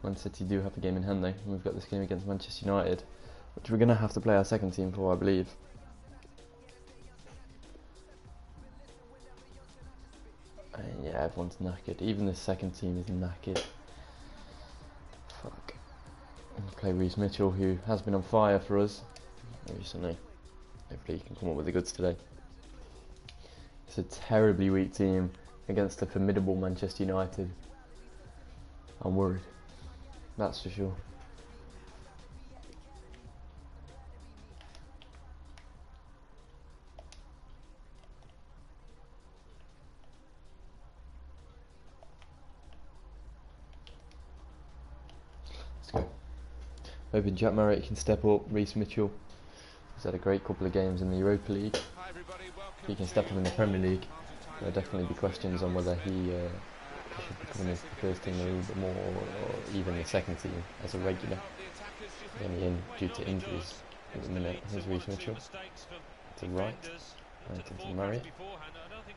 Man City do have a game in hand though. We've got this game against Manchester United, which we're going to have to play our second team for, I believe. And yeah, everyone's knackered. Even the second team is knackered. Fuck. We'll play Reece Mitchell, who has been on fire for us recently. Hopefully he can come up with the goods today. It's a terribly weak team against a formidable Manchester United. I'm worried. That's for sure. Let's go. Hoping Jack Marriott can step up. Reece Mitchell has had a great couple of games in the Europa League. If he can step up in the Premier League, there'll definitely be questions on whether he should be coming into the first team a little bit more, or even the second team as a regular. He's only in due to injuries at the minute. Here's Reece Mitchell to right, right into Marriott,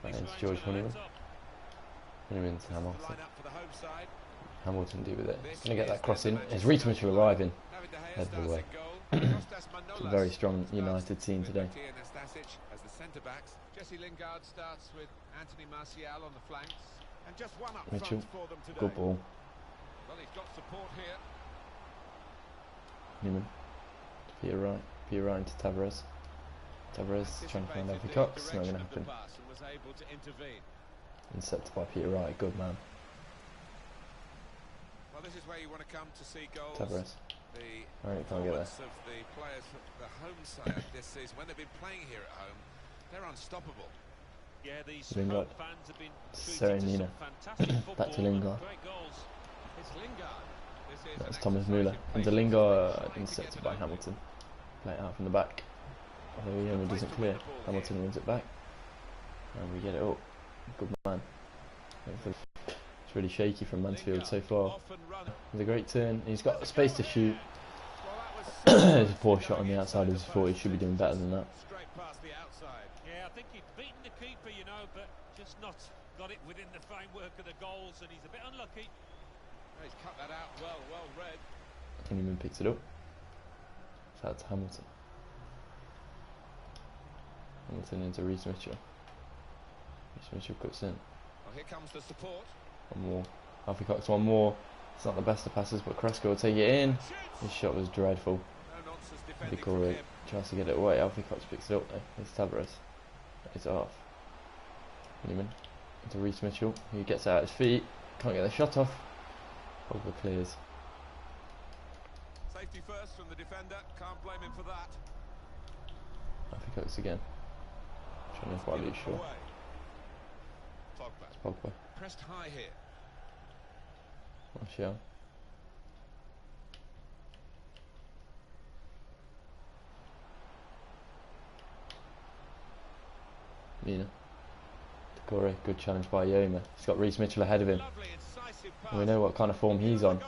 right into George Honeyman, Honeyman to Hamilton. Hamilton do with it. He's going to get that cross in. Is Reece Mitchell arriving? Head of the way. It's a very strong United team today. Mitchell, good ball. Newman, Peter Ryan to Tavares. Tavares trying to find Alfie Cox, not going to happen. Intercepted by Peter Wright, good man. Well, this is where you want to come to see goals. Tavares. Alright, can't get there. Of the players, the home side this season, when they've been playing here at home, they're unstoppable. Yeah, these Lingard. fans have been Serenina. Back to Lingard. It's Lingard. That's Thomas Müller. Into Lingard, intercepted by Hamilton. Play it out from the back. Although he only doesn't clear. Hamilton wins it back. And we get it up. Good man. It's really shaky from Mansfield so far. It's a great turn. He's got space to shoot. There's a poor shot on the outside of his foot. He should be doing better than that. Straight past the outside. Yeah, I think he'd beaten the keeper, you know, but just not got it within the framework of the goals, and he's a bit unlucky. He's cut that out well read. Honeyman picks it up. It's out to Hamilton. Hamilton into Reece Mitchell. Reece Mitchell cuts in. Well, here comes the support. One more. Alfie Cox, one more. It's not the best of passes, but Cresco will take it in. His shot was dreadful. No nonsense defending Big from him. tries to get it away. Alfie Cox picks it up though. It's Tavares. It's off. Newman into Reece Mitchell. He gets out his feet. Can't get the shot off. Over clears. Safety first from the defender. Can't blame him for that. Alfie Cox again. Trying to quite loose short. It's Pogba. Pressed high here. Martial. Mina. Decore, good challenge by Yoma. He's got Reece Mitchell ahead of him. And we know what kind of form he's on.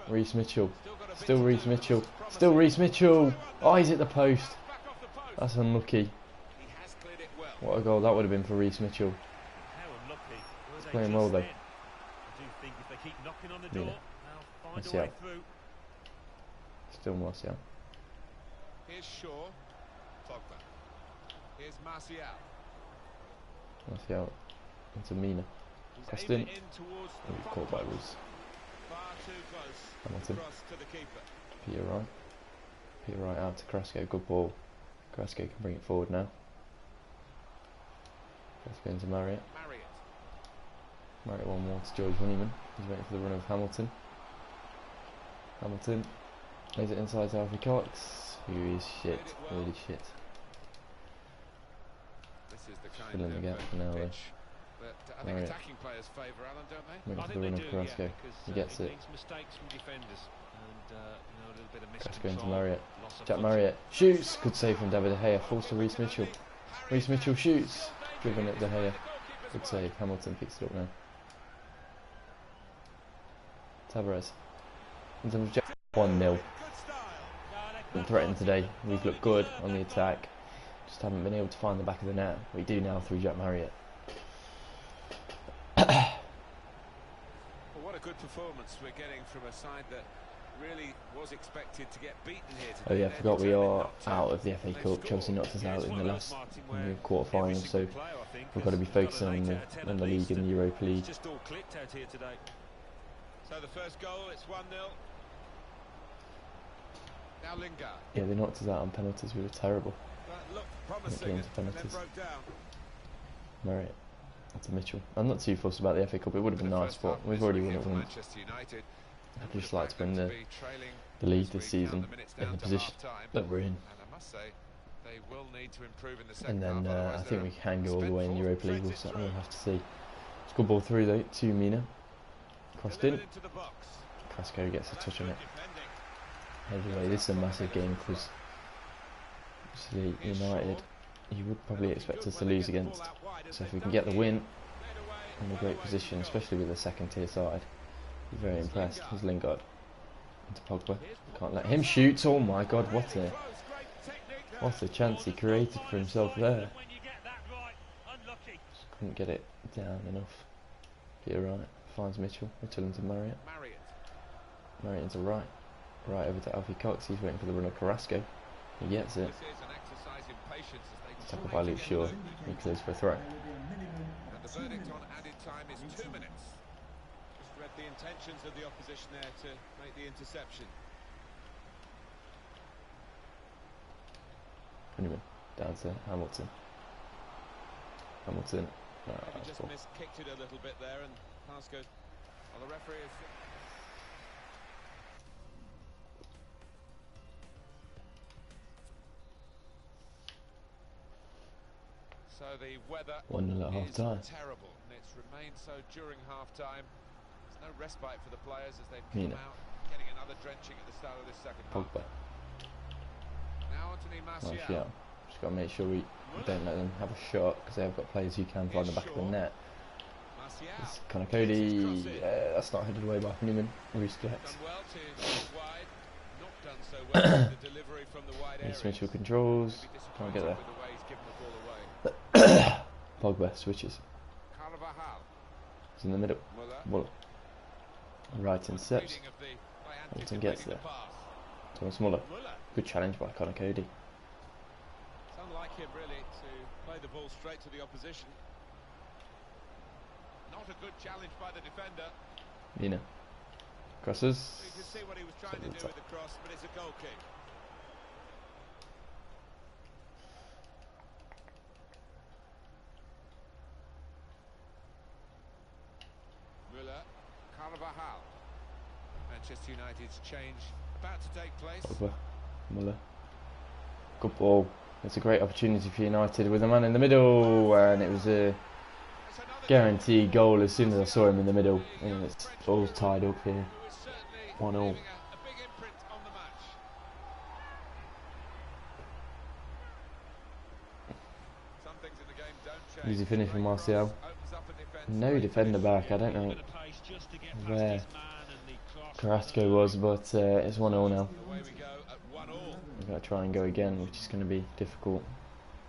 Reece Mitchell. Still Reece Mitchell. Still Reece Mitchell. Oh, he's at the post. That's unlucky. What a goal that would have been for Reece Mitchell. He's playing well though. Mina. Martial. Still Martial. Here's Shaw. Pogba. Here's Martial. Martial into Mina. Crossed in. Oh, he's caught by Reece. Hamilton. Peter Wright. Peter Wright out to Cresco. Good ball. Cresco can bring it forward now. Cresco into Marriott. Marriott one more to George Honeyman. He's waiting for the run of Hamilton. Hamilton lays it inside to Alfie Cox, who is shit, really shit. Filling the gap for now though. I think attacking players favour Alan, don't they? Waiting for the run of Carrasco. He gets it. Carrasco into Marriott. Jack Marriott shoots. Good save from David De Gea. Falls to Reece Mitchell. Reece Mitchell shoots. Driven at De Gea. Good save. Hamilton picks it up now. Tavares. In terms of Jack, 1-0. Been threatened today. We've looked good on the attack. Just haven't been able to find the back of the net. We do now through Jack Marriott. Well, what a good good performance we're getting from a side that really was expected to get beaten here today. Oh yeah, I forgot we are out of the FA Cup. Chelsea knocked us out in the last quarter-final, so we've got to be focusing on the league and the Europa League. Just all clicked out here today. So the first goal, it's 1-0. Now Lingard. Yeah, they knocked us out on penalties. We were terrible. Looked promising and then broke down. Marriott. That's a Mitchell. I'm not too fussed about the FA Cup. It would have been nice, but we've already won it once. I'd just like to win the league this season in the position that we're in. And then I think we can go all the way in the Europa League. We'll have to see. It's good ball through though to Mina. Crossed in. Carrasco gets a touch on it. Anyway, this is a massive game because obviously United, you would probably expect us to lose against. So if we can get the win in a great position, especially with a second tier side, be very impressed. Here's Lingard into Pogba. Can't let him shoot. Oh my God, what a chance he created for himself there. Just couldn't get it down enough. Peter Wright finds Mitchell. Mitchell into Marriott. Marriott into Wright. Right over to Alfie Cox. He's waiting for the run of Carrasco. He gets it. Tackled by Luke Shaw. He clears for a throw. And the verdict on added time is 2 minutes. Just read the intentions of the opposition there to make the interception. Honeyman down to Hamilton. Hamilton. He just kicked it a little bit there, and pass goes. Well, the referee is. So the weather 1-0 at half time. Terrible, and it's remained so during half time. There's no respite for the players as they've come out, getting another drenching at the start of this second half. Pogba. Now Anthony Martial. Just got to make sure we don't let them have a shot because they have got players who can find the back of the net. It's kind of Cody. That's not headed away by Newman. Respect. Mitchell controls. Can't get there. Pogba switches. He's in the middle. Muller. Right intercepts. Hamilton gets there. Thomas Muller. Good challenge by Connor Cody. It's unlike him really to play the ball straight to the opposition. Not a good challenge by the defender. Mina. Crosses. You can see what he was trying to do with the cross, but it's a goal kick. Carvajal. Manchester United's change about to take place. Pogba. Muller. Good ball. It's a great opportunity for United with a man in the middle, and it was a guaranteed goal as soon as I saw him in the middle. And it's all tied up here. 1-1. Easy finish from Martial. No defender back. I don't know where Carrasco was, but it's 1-0 now. We've got to try and go again, which is going to be difficult.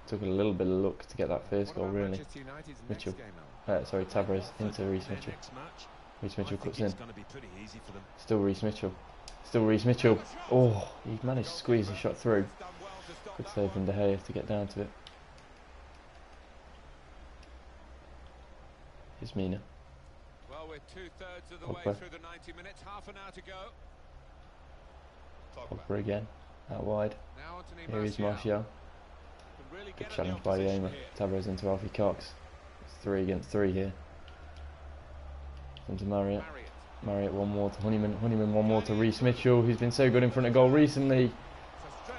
Took a little bit of luck to get that first goal, really. Mitchell. Sorry, Tavares into Reece Mitchell. Reece Mitchell cuts in. Still Reece Mitchell. Still Reece Mitchell. Oh, he managed to squeeze a shot through. Good save from De Gea to get down to it. Here's Mina. Well, we're 2/3 of the way through the 90 minutes, half an hour to go. Pogba again, out wide. Here is Martial. Good challenge by the aimer. Tavares into Alfie Cox. It's 3 against 3 here. Into Marriott. Marriott 1 more to Honeyman. Honeyman 1 more to Reece Mitchell, who's been so good in front of goal recently.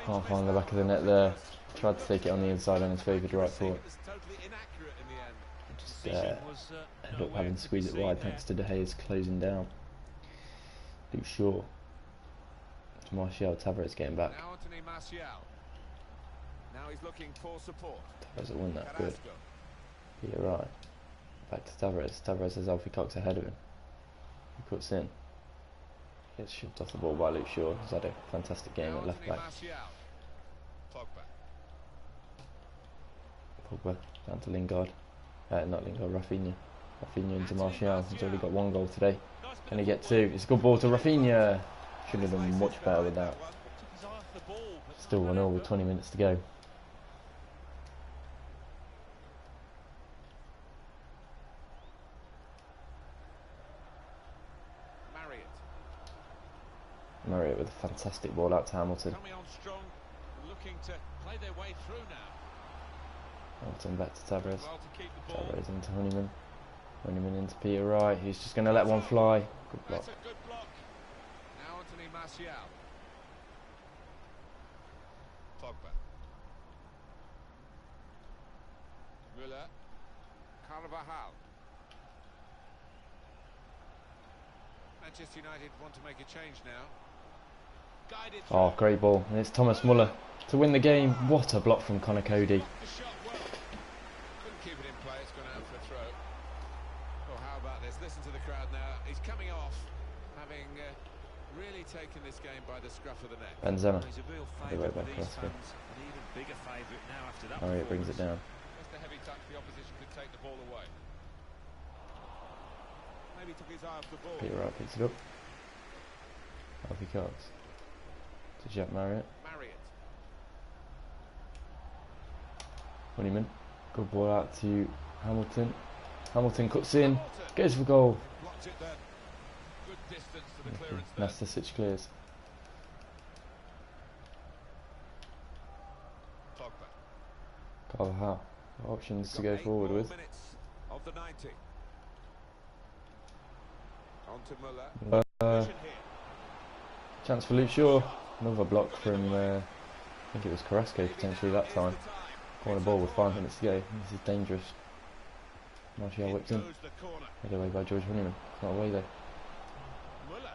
Can't find the back of the net there. Tried to take it on the inside on his favoured right foot. Just ended up having to squeeze it wide thanks to De Gea's closing down. Luke Shaw. To Martial. Tavares getting back. Now Anthony Martial. Now he's looking for support. Tavares won that good. Yeah, right. Back to Tavares. Tavares has Alfie Cox ahead of him. He cuts in. Gets shoved off the ball by Luke Shaw. He's had a fantastic game at left back. Pogba down to Lingard. Not Lingard, Rafinha. Rafinha into Martial. He's already got 1 goal today. Can he get two? It's a good ball to Rafinha. Should have done much better with that. Still 1-0 with 20 minutes to go. Marriott with a fantastic ball out to Hamilton. Coming on strong, looking to play their way through now. Hamilton back to Tavares. Well to keep the ball. Tavares into Honeyman. Honeyman into Peter Wright. He's just going to let one fly. Good block. That's a good block. Now Anthony Martial. Pogba. Müller. Carvajal. Manchester United want to make a change now. Guided Oh, great ball. And it's Thomas Muller to win the game. What a block from Connor Cody. the shot well. Couldn't keep it in play. It's gone out for a throw. Oh, how about this? Listen to the crowd now. He's coming off, having really taken this game by the scruff of the neck. Benzema. He's a real Way favourite back, with these that's good. fans, an even bigger favourite now after that. Marriott brings it down. Just a heavy touch. The opposition could take the ball away. Maybe took his eye off the ball. Peter Wright picks it up. Alfie Cox to Jack Marriott. Honeyman. Good ball out to Hamilton. Hamilton cuts in. Goes for goal. Blocked it then. Good distance to the clearance there. Nastasic clears. Pogba. Carvajal. Options to Got go 8 forward more with. minutes of the 90. On to Müller. Vision here. Chance for Luke Shaw. Another block from, I think it was Carrasco potentially that time. Corner ball with 5 minutes to go. This is dangerous. Martial In whipped in. goes the corner. Head away by George Honeyman. Not away though. Müller.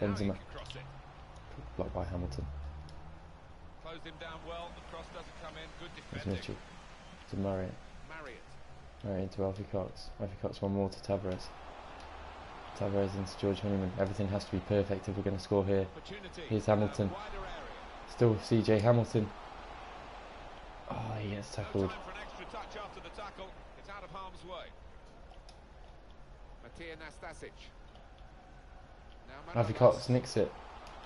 Now he Benzema. can cross it. Blocked by Hamilton. Closed him down well. The cross doesn't come in. Good There's defending. Mitchell. To Marriott. Marriott. Marriott into Alfie Cox. Alfie Cox one more to Tavares. Tavares into George Honeyman. Everything has to be perfect if we're going to score here. Opportunity. Here's Hamilton. Wider area. Still CJ Hamilton. Oh, he gets No tackled. time for an extra touch after the tackle. It's out of harm's way. Matija Nastasic. Now Alfie Cox nicks it.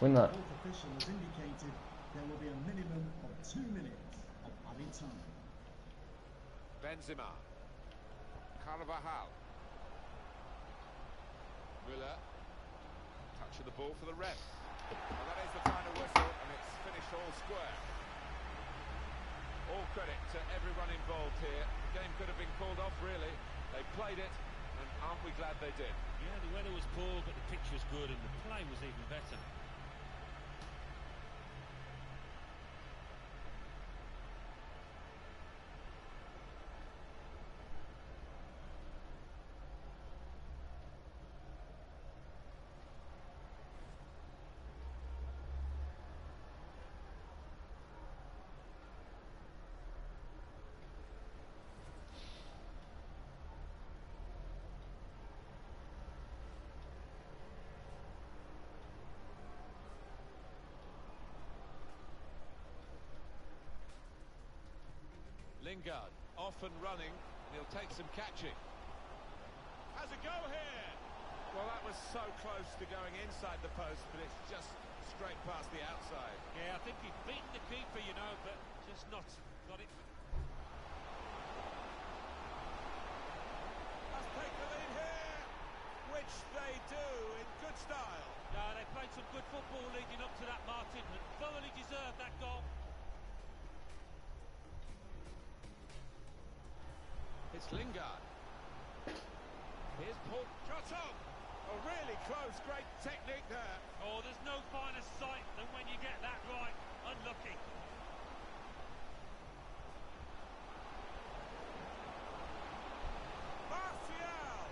Win that. Both officials indicated there will be a minimum of 2 minutes of added time. Benzema. Carvajal. Müller. Touch of the ball for the ref. And that is the final whistle, and it's finished all square. All credit to everyone involved here. The game could have been called off, really. They played it, and aren't we glad they did? Yeah, the weather was poor, but the pitch was good, and the play was even better. Lingard, off and running, and he'll take some catching. Has a go here! Well, that was so close to going inside the post, but it's just straight past the outside. Yeah, I think he'd beaten the keeper, you know, but just not got it. Let's take the lead here, which they do in good style. No, they played some good football leading up to that, Martin, and thoroughly deserved that goal. It's Lingard. Here's Paul. Shot on! Oh, really close. Great technique there. Oh, there's no finer sight than when you get that right. Unlucky. Martial!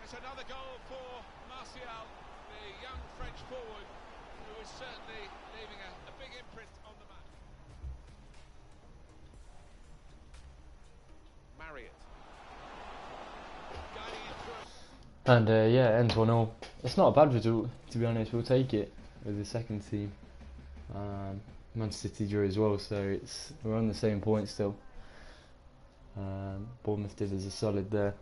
It's another goal for Martial, the young French forward, who is certainly leaving a big imprint on the match. Marriott. Guiding it through. And yeah, ends 1-0. It's not a bad result, to be honest. We'll take it with the second team. Manchester City drew as well, so we're on the same point still. Bournemouth did us a solid there.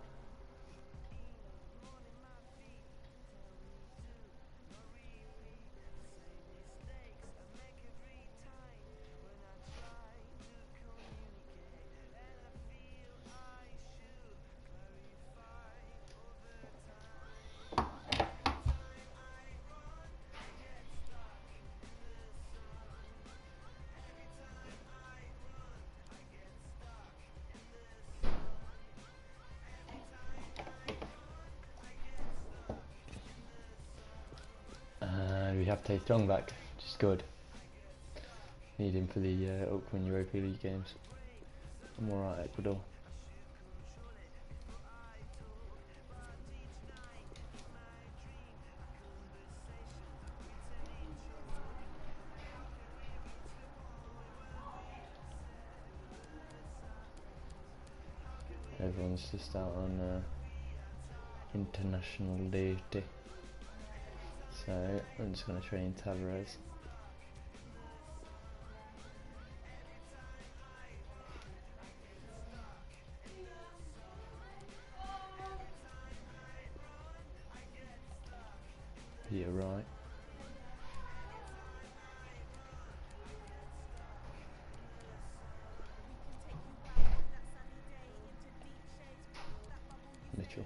And we have Tay Strong back, which is good. Need him for the upcoming Europa League games. I'm alright, Ecuador. Everyone's just out on international duty. So I'm just going to train Tavares. Yeah, right. Mitchell.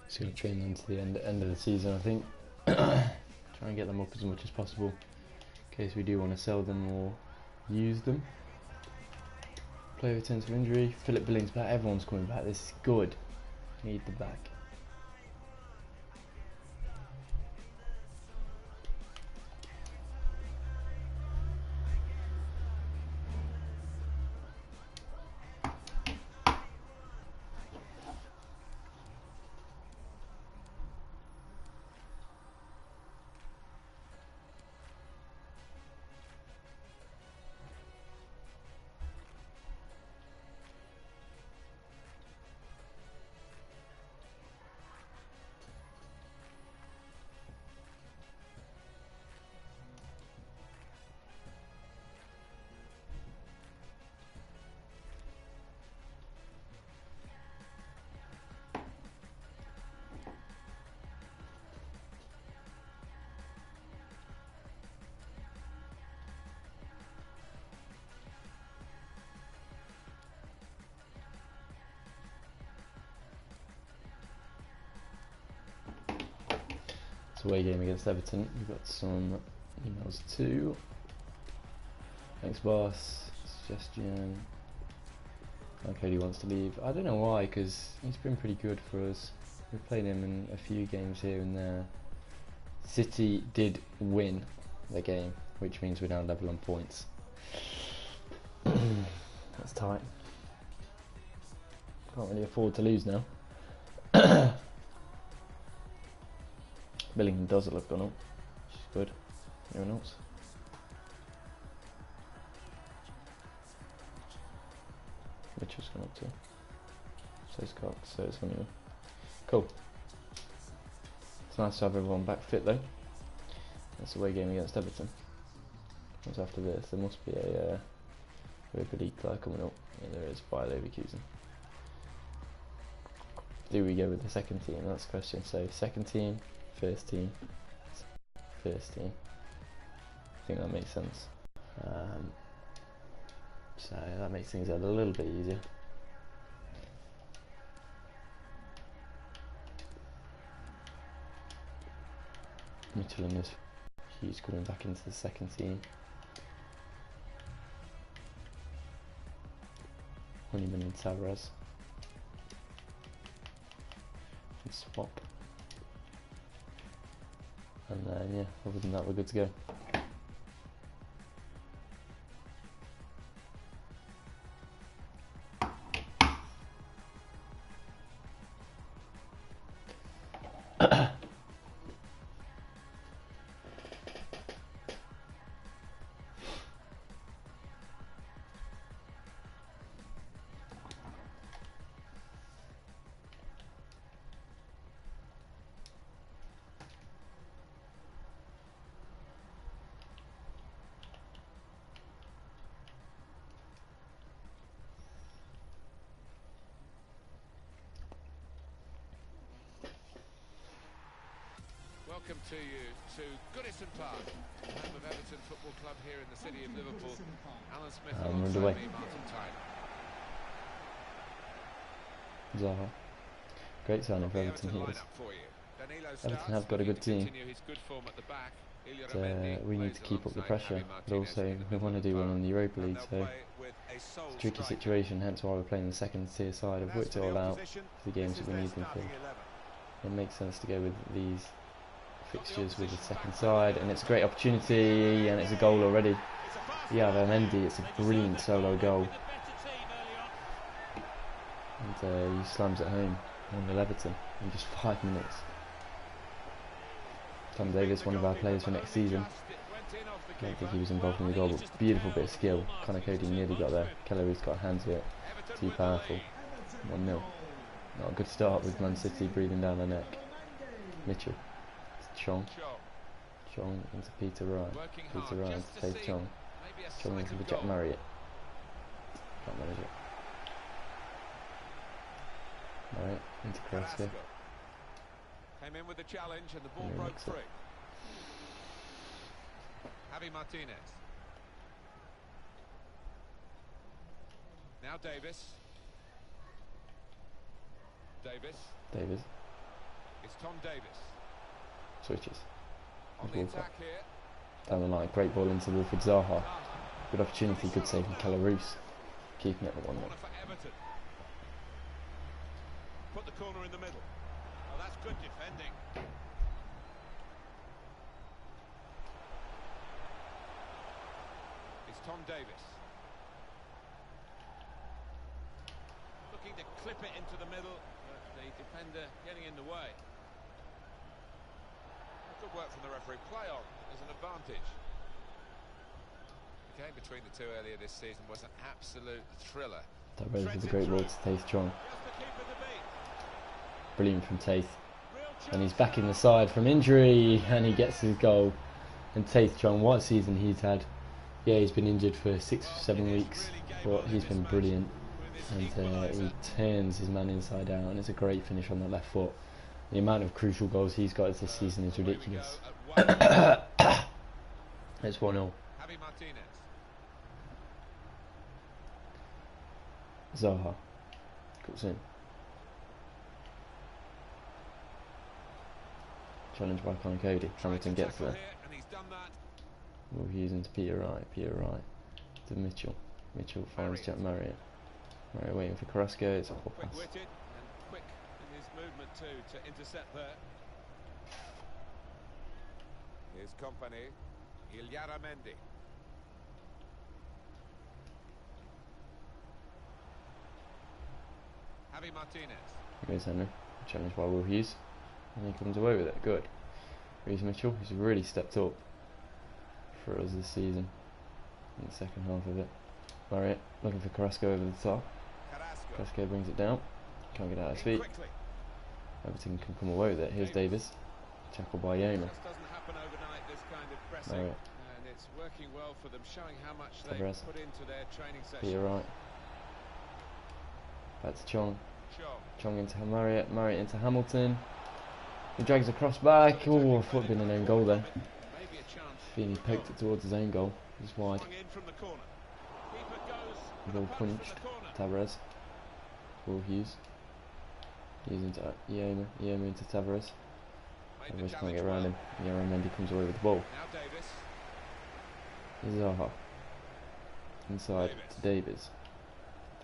Just going to train them to the end of the season, I think. Try and get them up as much as possible in case we do want to sell them or use them. Player returns from injury. Philip Billings back. Everyone's coming back. This is good. Need the back. It's away game against Everton. We've got some emails too. Thanks, boss. Suggestion. Cody wants to leave. I don't know why, because he's been pretty good for us. We've played him in a few games here and there. City did win the game, which means we're now level on points. That's tight. Can't really afford to lose now. Billingham does look gone up, which is good. Anyone else? Mitchell's gone up too. So's Cox, so it's Honeyman. Cool. It's nice to have everyone back fit though. That's the away game against Everton. What's after this? There must be a Europa League player coming up. Yeah, there is, by Leverkusen. Do we go with the second team? That's the question. So second team, first team, first team. I think that makes sense. So that makes things a little bit easier. Mitchell and Hughes coming back into the second team. Honeyman and Tavares. And swap. And then yeah, other than that we're good to go. Welcome to you to Goodison Park, home of Everton Football Club here in the city of Liverpool. Alan Smith alongside me, Martin Tyler. Zaha. Great signing for Everton here. Everton have got a good team. We need to keep up the pressure, but also we want to do well in the Europa League, so it's a tricky situation, hence why we're playing the second tier side. I've worked it all out for the games that we need them for. It makes sense to go with these fixtures with the second side, and it's a great opportunity, and it's a goal already. Yeah, Mendy, it's a brilliant solo goal. And he slams it home on Everton in just 5 minutes. Tom Davis, one of our players for next season. I don't think he was involved in the goal, but beautiful bit of skill. Connor Cody nearly got there. Kellery's got a hand to it. Too powerful. 1-0. Not a good start with Man City breathing down their neck. Mitchell. It's Chong. Chong into Peter Wright. Peter Wright into Tate Chong. Chong into the Jack Marriott. Can't manage it. Alright, into Carrasco. Came in with the challenge and the ball broke free. Javi Martinez. Now Davis. Davis. It's Tom Davis. Switches. On the attack here. Down the line, great ball into Wilfried Zaha. Good opportunity, good save from Kelleroos. Keeping it at 1-0. Put the corner in the middle. Oh, that's good defending. It's Tom Davis. Looking to clip it into the middle, but the defender getting in the way. Good work from the referee. Play on as an advantage. The game between the two earlier this season was an absolute thriller. That rose with a great ball to Tate Chong. Brilliant from Tate. And he's back in the side from injury, and he gets his goal. And Tate Chong, what a season he's had. Yeah, he's been injured for 6 or 7 weeks, but he's been brilliant. And he turns his man inside out, and it's a great finish on the left foot. The amount of crucial goals he's got this season is ridiculous. It's 1-0. Zaha cuts in. Challenge by Connor Cody. Hamilton gets there. Well, he's into Peter Wright. Peter Wright to Mitchell. Mitchell finds Jack Marriott. Marriott waiting for Carrasco. It's a poor pass. Quick in his movement too to intercept there. His company, Ilyara Mendy. Javi Martinez. Here's Henry. Challenged by Will Hughes. And he comes away with it. Good. Reece Mitchell, who's really stepped up for us this season in the second half of it. Marriott looking for Carrasco over the top. Carrasco brings it down. Can't get out of his feet. Everton can come away with it. Here's Davis. Tackled by Yoma. Marriott. And it's working well for them, showing how much they put into their training session. Peter Wright. Back to Chong. Chong into Marriott. Marriott into Hamilton. He drags across back. Oh, I thought it'd been an own goal there. Feeney poked it towards his own goal. Just wide. Ball punched. Tavares. Will Hughes. Hughes into Yoma. Yoma into Tavares. Tavares can't get around him. Yara Mendy comes away with the ball. Zaha. Inside to Davis.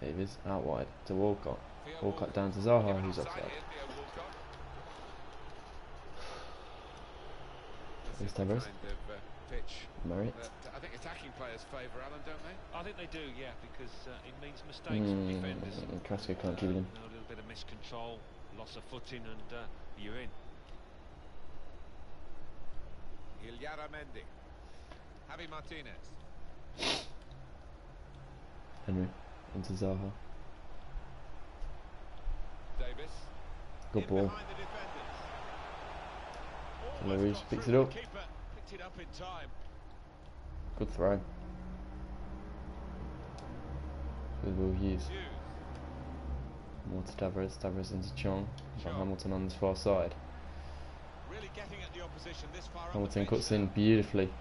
Davis out wide to Walcott. Walcott down to Zaha, who's offside. Here's Tavares. Marriott. I think attacking players favour Alan, don't they? I think they do, yeah, because it means mistakes from defenders. Carrasco can't keep it in. A little bit of miscontrol, loss of footing, and you're in. Ilyara Mendy. Javi Martinez. Henry into Zaha. Davis. Good ball. Lewis picks it up. Picked it up in time. Good throw. Good Will Hughes. More to Tavares. Tavares into Chong. Got Hamilton on this far side. Really getting at the opposition this far. Hamilton cuts in beautifully.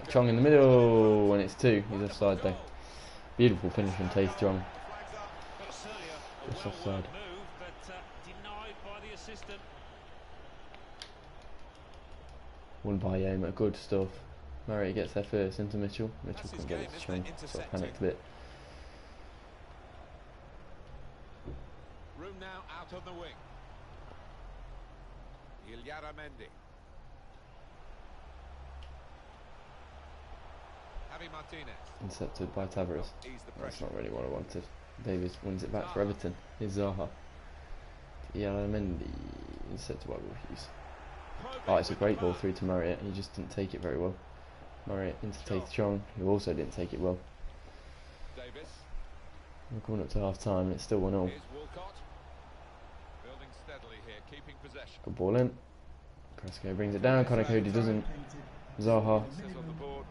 Chong in the middle, and it's 2. He's offside though. Beautiful finish from Tate Chong. Just well offside. worked move, but denied by the assistant. Won by Yoma, good stuff. Murray gets there first into Mitchell. Mitchell That's his couldn't get game, it to isn't it? Chung, sort of Intercepting. panicked a bit. Room now out on the wing. Mendy. Javi Martinez. Intercepted by Tavares. Ease the That's pressure. not really what I wanted. Davis wins it back for Everton. Here's Zaha. Mendy. Intercepted by Williams. Oh, it's a great ball through to Marriott. He just didn't take it very well. Marriott into Taith Chong, who also didn't take it well. Davis. We're coming up to half time and it's still 1-0. Here's Walcott. Building steadily here, keeping possession. Good ball in. Carrasco brings it down. Connor Cody doesn't. Zaha. Says on the board.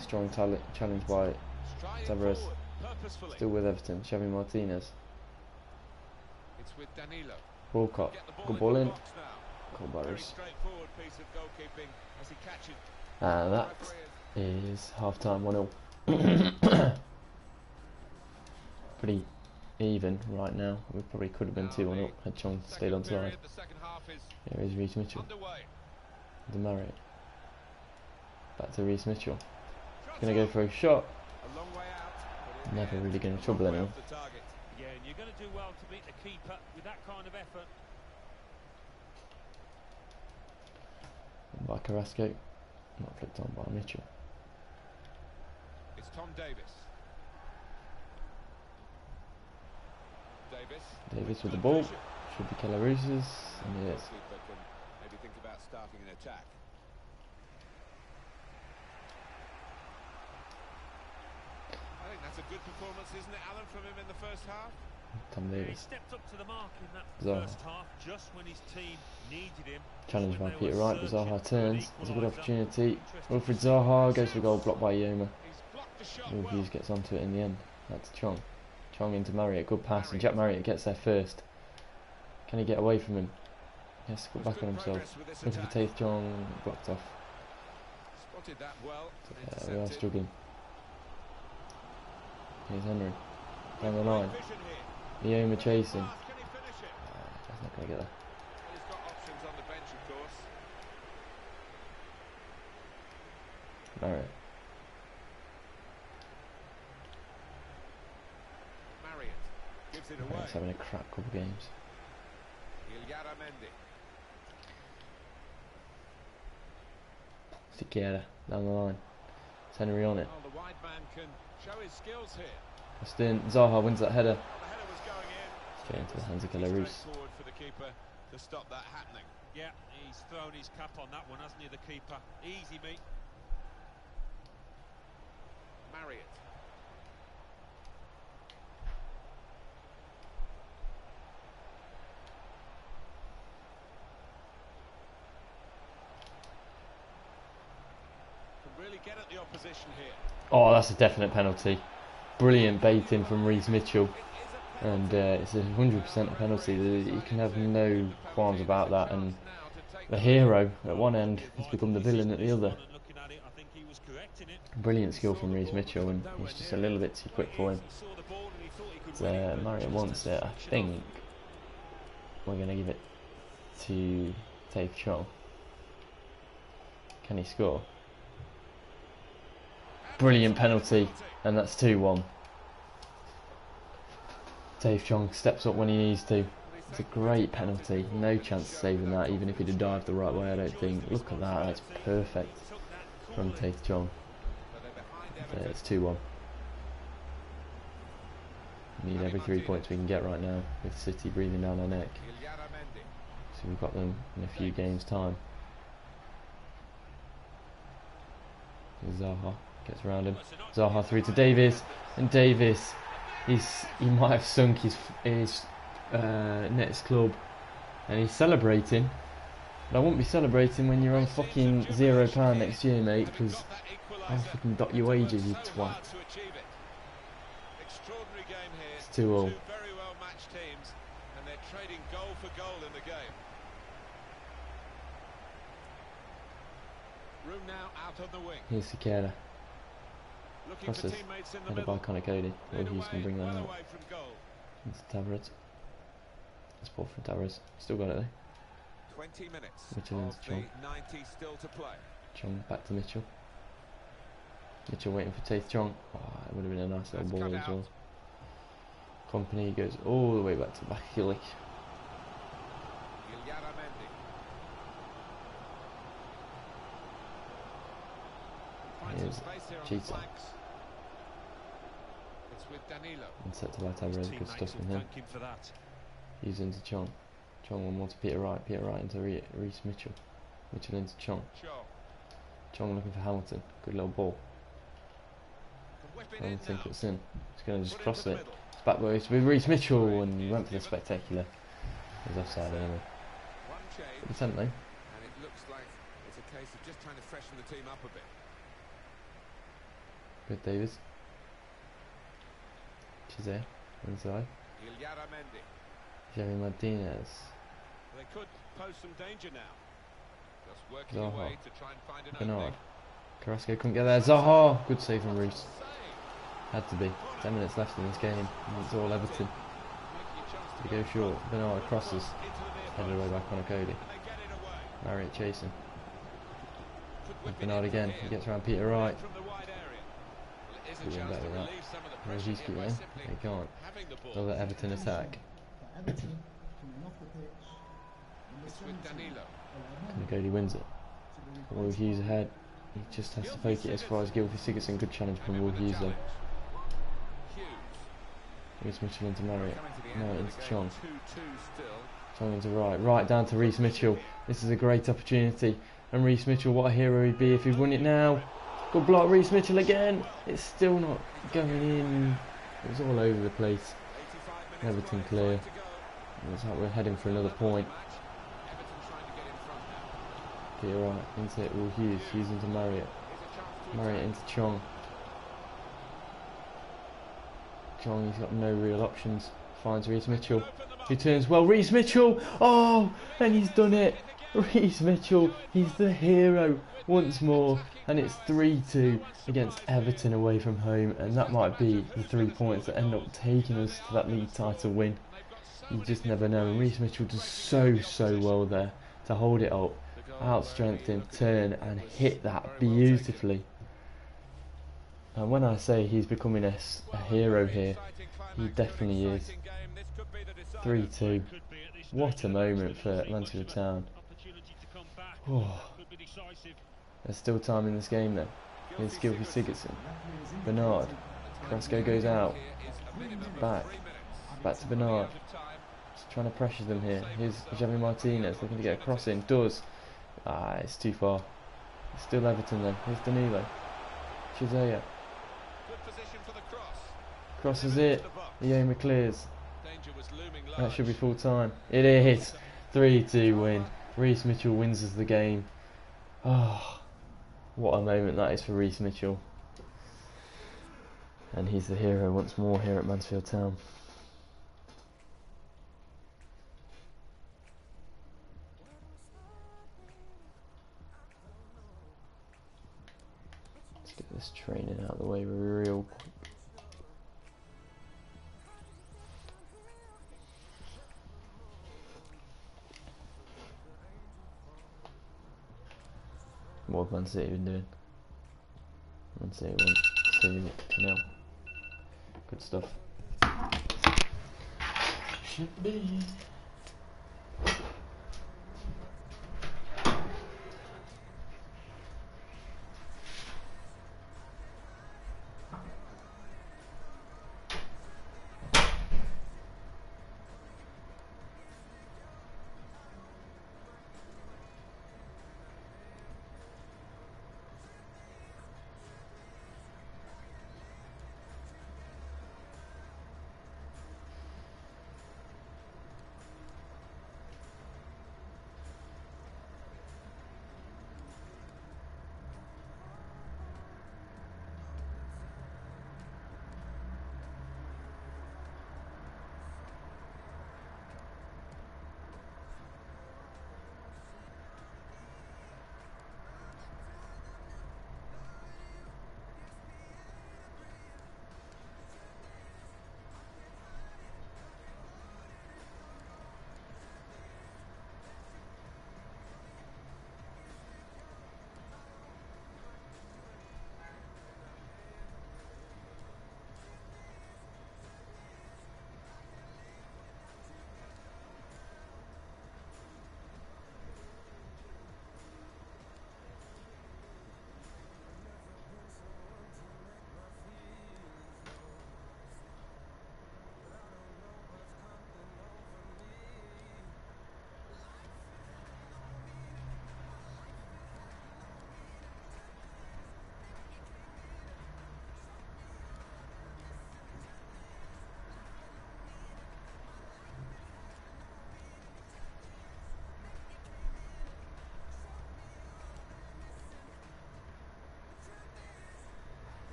Strong challenge by Striding Tavares. forward, purposefully. Still with Everton. Xavi Martinez. It's with Danilo. Walcott. Get the Good into ball the in. box now. Cool Very Barrows. straightforward piece of goalkeeping as he catches. And that is half time 1-0. Pretty even right now. We probably could have been 2-1 up had Chong stayed on side. The second half is Here is Reece Mitchell. underway. Marriott. Back to Reece Mitchell. Gonna go for a shot. A long way out. But in Never the end, really gonna long trouble way anyone. off the target. Yeah, and you're going to do well to beat the keeper with that kind of effort. By Carrasco. Not flicked on by Mitchell. It's Tom Davis. Davis with the ball. Should be Calarusis. And he is. Goalkeeper can maybe think about starting an attack. I think that's a good performance, isn't it, Alan, from him in the first half? Tom Yeah, he Davis. stepped up to the mark in that Zaha. first half, just when his team needed him. Challenged by When they Peter were Wright, but searching Zaha for turns. an It's a good equaliser. opportunity. Interesting Wilfred to see what Zaha he goes for a goal, blocked by Yoma. He's blocked the shot Hughes well. gets onto it in the end. That's Chong. Chong into Marriott. Good pass, and Jack Marriott gets there first. Can he get away from him? He has to put There's back on good himself. progress with this Looking for attack. Taith Chong, blocked off. Spotted that well. and We are intercepted. struggling. Here's Henry. Down the line. Vision here. Yoma chasing. Pass, can he finish it? That's not going to get there. Well, he's got options on the bench, of course. Marriott. Marriott gives it away. Marriott's having a crap couple of games. Mendy. Siqueira down the line. It's Henry on it. Well, the wide man can show his skills here. Austin. Zaha wins that header. Well, the header was going in. Straight into the hands of Pretty Calarusis. straightforward for the keeper to stop that happening. Yeah, he's thrown his cap on that one, hasn't he, the keeper? Easy, mate. Marriott. Can really get at the opposition here. Oh, that's a definite penalty. Brilliant baiting from Reece Mitchell. And it's a 100% penalty. You can have no qualms about that. And the hero at one end has become the villain at the other. Looking at it, I think he was correct in it. Brilliant skill from Reece Mitchell, and he's just a little bit too quick for him. He saw the ball and he thought he could win it. Marriott wants it. I think we're going to give it to Taith Chong. Can he score? Brilliant penalty, and that's 2-1. Taith Chong steps up when he needs to. It's a great penalty. No chance of saving that, even if he'd have dived the right way, I don't think. Look at that, that's perfect from Taith Chong. It's 2-1. We need every 3 points we can get right now, with City breathing down our neck. So we've got them in a few games' time. Zaha gets around him. Zaha through to Davis, and Davis, he might have sunk his next club, and he's celebrating. But I won't be celebrating when you're on fucking £0 next year, mate, because I'll fucking dot your wages, you twat. Extraordinary game here. It's 2-2. Two very well matched teams, and they're trading goal for goal in the game. Room now out on the wing. Here's Siqueira. Looking Crosses. for teammates in the Headed by middle. Connor Cody. Cleared Hughes can away, bring that well out. away from goal. It's Tavares. It's poor for Tavares. Still got it though. 20 minutes Mitchell of into the Chong. 90 still to play. Chong back to Mitchell. Mitchell waiting for Taith Chong. Oh, it would have been a nice little ball as well. Company goes all the way back to back heel. Here's Cheetah. It's with Danilo. And set to Tavares. Good stuff from him. He's into Chong. Chong one more to Peter Wright. Peter Wright into Reece Mitchell. Mitchell into Chong. Chong looking for Hamilton. Good little ball. Hamilton puts in. He's going to just cross it. It's back with Reece Mitchell and he went for the spectacular. He's offside anyway. Good attempt though. And it looks like it's a case of just trying to freshen the team up a bit. Good Davis. Chizé inside. Jerry Martinez. They could pose some danger now. Just working away to try and find an Bernard. opening. Carrasco couldn't get there. Zaha! Good save from Reece. Had to be. 10 minutes left in this game. And it's all Everton. They go short. Bernard crosses. Headed away by Conor Cody. Marriott chasing. And Bernard again. He gets around Peter Wright. Doing better than that. Regis keep in. They can't. They'll let Everton attack. Conor Cody wins it. Will Hughes ahead. He just has to poke it as far as Gylfi Sigurdsson. Good challenge from Will Hughes though. Reece Mitchell into Marriott. Marriott into Chong. Chong into Wright. Right down to Reece Mitchell. This is a great opportunity. And Reece Mitchell, what a hero he'd be if he'd won it now. Good block, Reece Mitchell again. It's still not going in. It was all over the place. Everton clear. Looks like we're heading for another point. Peter Wright into it. Will Hughes. Hughes into Marriott. Marriott into Chong. Chong, he's got no real options. Finds Reece Mitchell. Who turns well. Reece Mitchell! Oh! And he's done it! Reece Mitchell, he's the hero once more. And it's 3-2 against Everton away from home. And that might be the 3 points that end up taking us to that league title win. You just never know. And Reece Mitchell does so well there to hold it up. Outstrength him, turn and hit that beautifully. And when I say he's becoming a hero here, he definitely is. 3-2. What a moment for Mansfield Town. Oh. There's still time in this game then. Here's Gylfi Sigurdsson. Bernard. Carrasco goes out. Back to Bernard. Just trying to pressure them here. Here's Javi Martinez looking to get a cross in. Does. Ah, it's too far. It's still Everton then. Here's Danilo. Chizé. Crosses it. Ioma clears. That should be full time. It is. 3-2 win. Reece Mitchell wins us the game. Oh, what a moment that is for Reece Mitchell. And he's the hero once more here at Mansfield Town. Let's get this training out of the way real quick. What have Man City been doing? Man City won 2-0. Good stuff. Should be.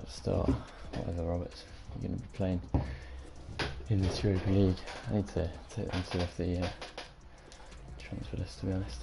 start. Whatever, Roberts, you're going to be playing in this Europa League. I need to take them to off the transfer list, to be honest.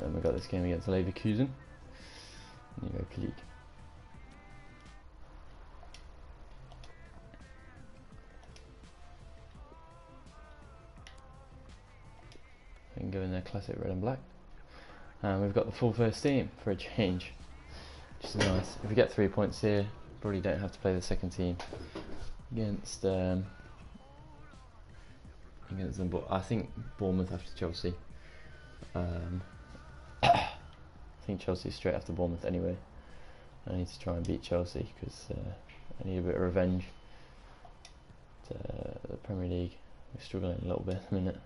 Then we've got this game against Leverkusen in the Europa League. We can go in their classic red and black. And we've got the full first team for a change, which is nice. If we get 3 points here, probably don't have to play the second team against them, but I think Bournemouth after Chelsea. I think Chelsea's straight after Bournemouth anyway. I need to try and beat Chelsea because I need a bit of revenge. The Premier League, we're struggling a little bit at the minute.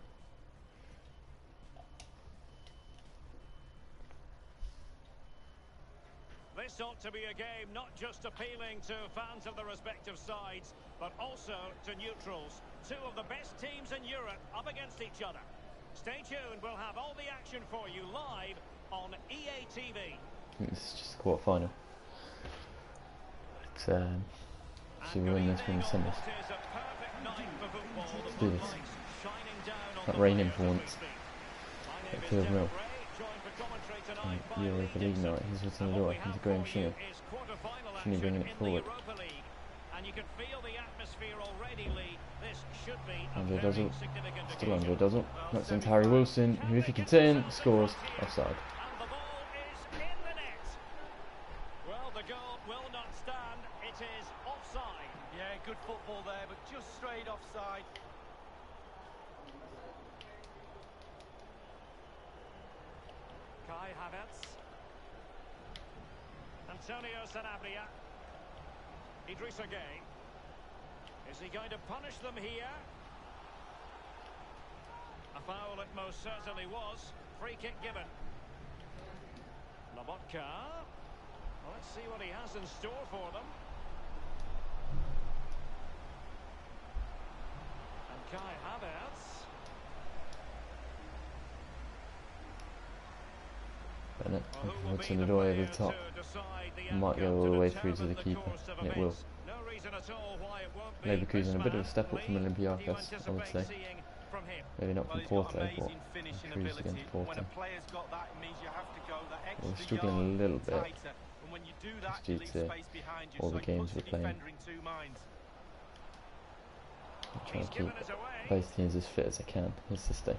This ought to be a game not just appealing to fans of the respective sides, but also to neutrals. Two of the best teams in Europe up against each other. Stay tuned, we'll have all the action for you live on EA TV. I think this is just the quarter final. But should we win this from the semis? Let's do this. It's not raining for once. It feels real. Europa League night. Here's what's in the door. Here's Graham Shinnie. Shinnie bringing it forward. Andre Dozzle. Still Andre Dozzle. That's into Harry Wilson, who, if he can turn, scores offside. Well, the goal will not stand. It is offside. Yeah, good football there, but just straight offside. Kai Havertz. Antonio Sanabria. Idrissa Gueye. Is he going to punish them here? A foul it most certainly was. Free kick given. Lobotka. Well, let's see what he has in store for them. And Kai Havertz. Bennett, what's in the door over the top. Might go all the way through to the keeper, and it will. Leverkusen a bit of a step up from Olympiacos, I would say. Maybe not from Porto, but cruise against Porto. We're struggling a little bit, just due to all the games we're playing. I'm trying to keep both teams as fit as I can. Here's the stay.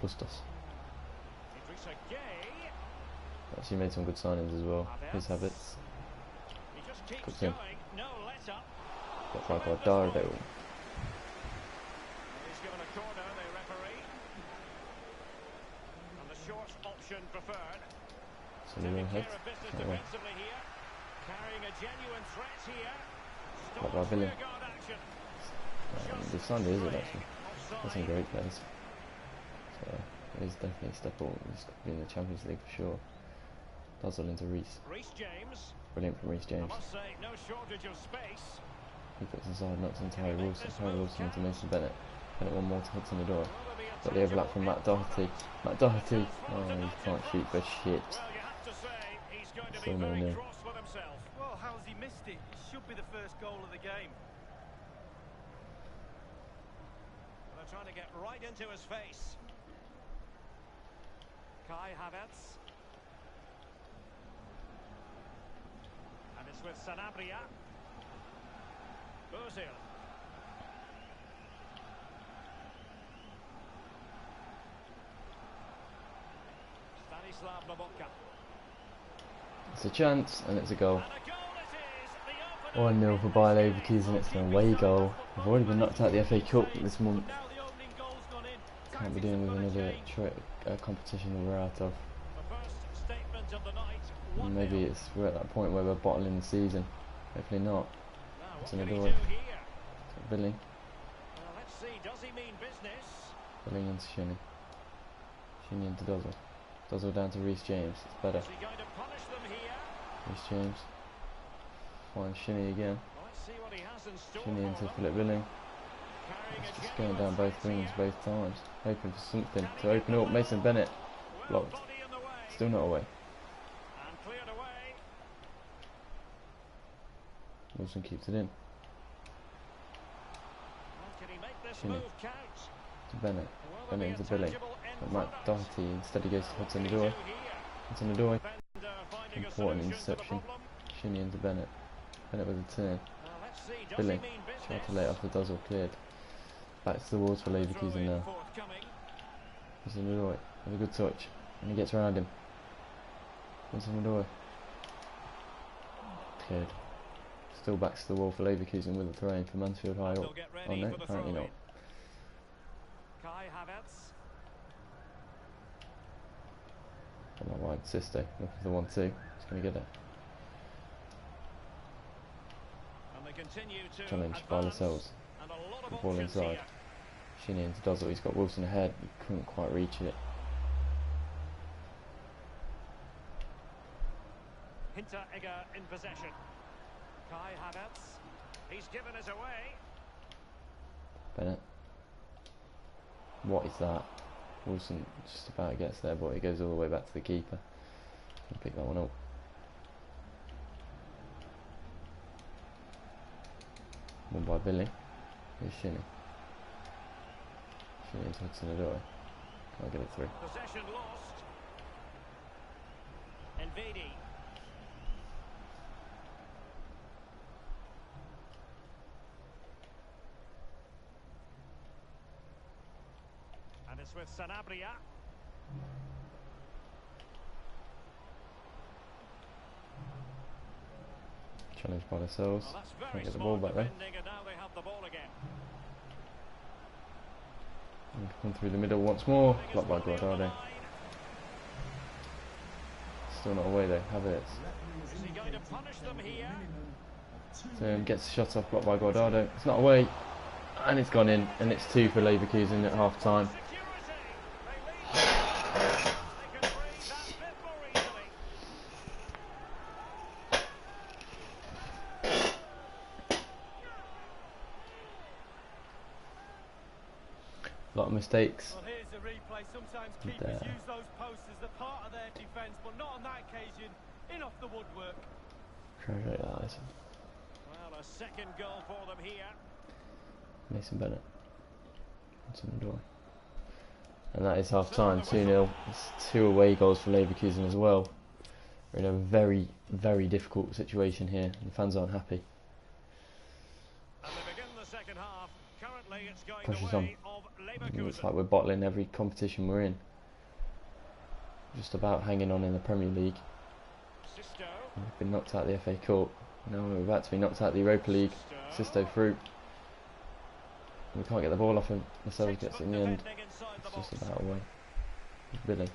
Bustos. Actually made some good signings as well. His habits. Puts in. Got like our Dardo. He's given a corner, the referee. And the short option preferred. So we head. Carrying a genuine threat here. Quite by William. The Sunday is it actually. That's some great players. So he's definitely a step up. He's could be in the Champions League for sure. Dozzle into Reece. James. Brilliant from Reece James. I must say, no shortage of space. He puts inside, knocks into Harry Wilson. Harry Wilson into Mason Bennett. Bennett one more to hit in the door. Got the overlap from Matt Doherty. Matt Doherty. Oh, he can't shoot for shit. Still 0-0. Well, how's he missed it? It should be the first goal of the game. They're trying to get right into his face. Kai Havertz. And it's with Sanabria. Ozil. Stanislav Lobotka. It's a chance and it's a goal. 1-0 for Bayer Leverkusen. It's an away goal. We've already been knocked out of the FA Cup this month. Can't be dealing with another competition that we're out of. And maybe we're at that point where we're bottling the season. Hopefully not. It's an adore. Billing. Billing into Shinny. Shinny into Dozzle. Dozzle down to Reece James. It's better. Reece James. Find Shinny again. Shinny into Philip Billing. It's just going down both wings both times. Hoping for something to open up. Mason Bennett. Blocked. Still not away. Wilson keeps it in. Shinny to Bennett. Bennett into Billing. But Matt Doherty instead he goes to Hudson-Odoi. Hudson-Odoi. Important interception. Shinny into Bennett. Bennett with a turn. Billing. Tried to lay it off the Dozzle, cleared. Back to the walls for Leverkusen now. Hudson-Odoi with a good touch. And he gets around him. Hudson-Odoi. Cleared. Still back to the wall for Leverkusen with a throw in for Mansfield high up. Oh no, apparently not. On that wide, Sisto looking for the 1-2. He's going to get it. Challenge by Lascelles. Good ball inside. Shinny into Dozzle. He's got Wilson ahead. He couldn't quite reach it. Hinteregger in possession. Kai Havertz. He's given us away. Bennett. What is that? Wilson just about gets there, but he goes all the way back to the keeper. He'll pick that one up. One by Billy. Here's Shinny. Shinny into Hudson-Odoi. Can't get it through. Possession lost. Nvedi. And it's with Sanabria. Challenge by Lascelles. Can't get the ball back there. And come through the middle once more. Blocked by Guardado. Still not away though. Havertz. Is he going to punish them here? Gets the shot off, blocked by Guardado. It's not away. And it's gone in. And it's 2 for Leverkusen at half time. A lot of mistakes. Well, here's a replay. Sometimes keepers use those posts as the part of their defence, but not on that occasion. In off the woodwork. Well, a second goal for them here. Mason Bennett. Hudson-Odoi. And that is half time. 2-0. It's 2 away goals for Leverkusen as well. We're in a very, very difficult situation here. The fans aren't happy. And they begin the second half. Currently, it's going Pressure's the on. way of Leverkusen. Looks like we're bottling every competition we're in. Just about hanging on in the Premier League. Sisto. We've been knocked out of the FA Cup. Now we're about to be knocked out of the Europa League. Sisto through. We can't get the ball off him. Lascelles gets it in the end. It's just about away. Billy.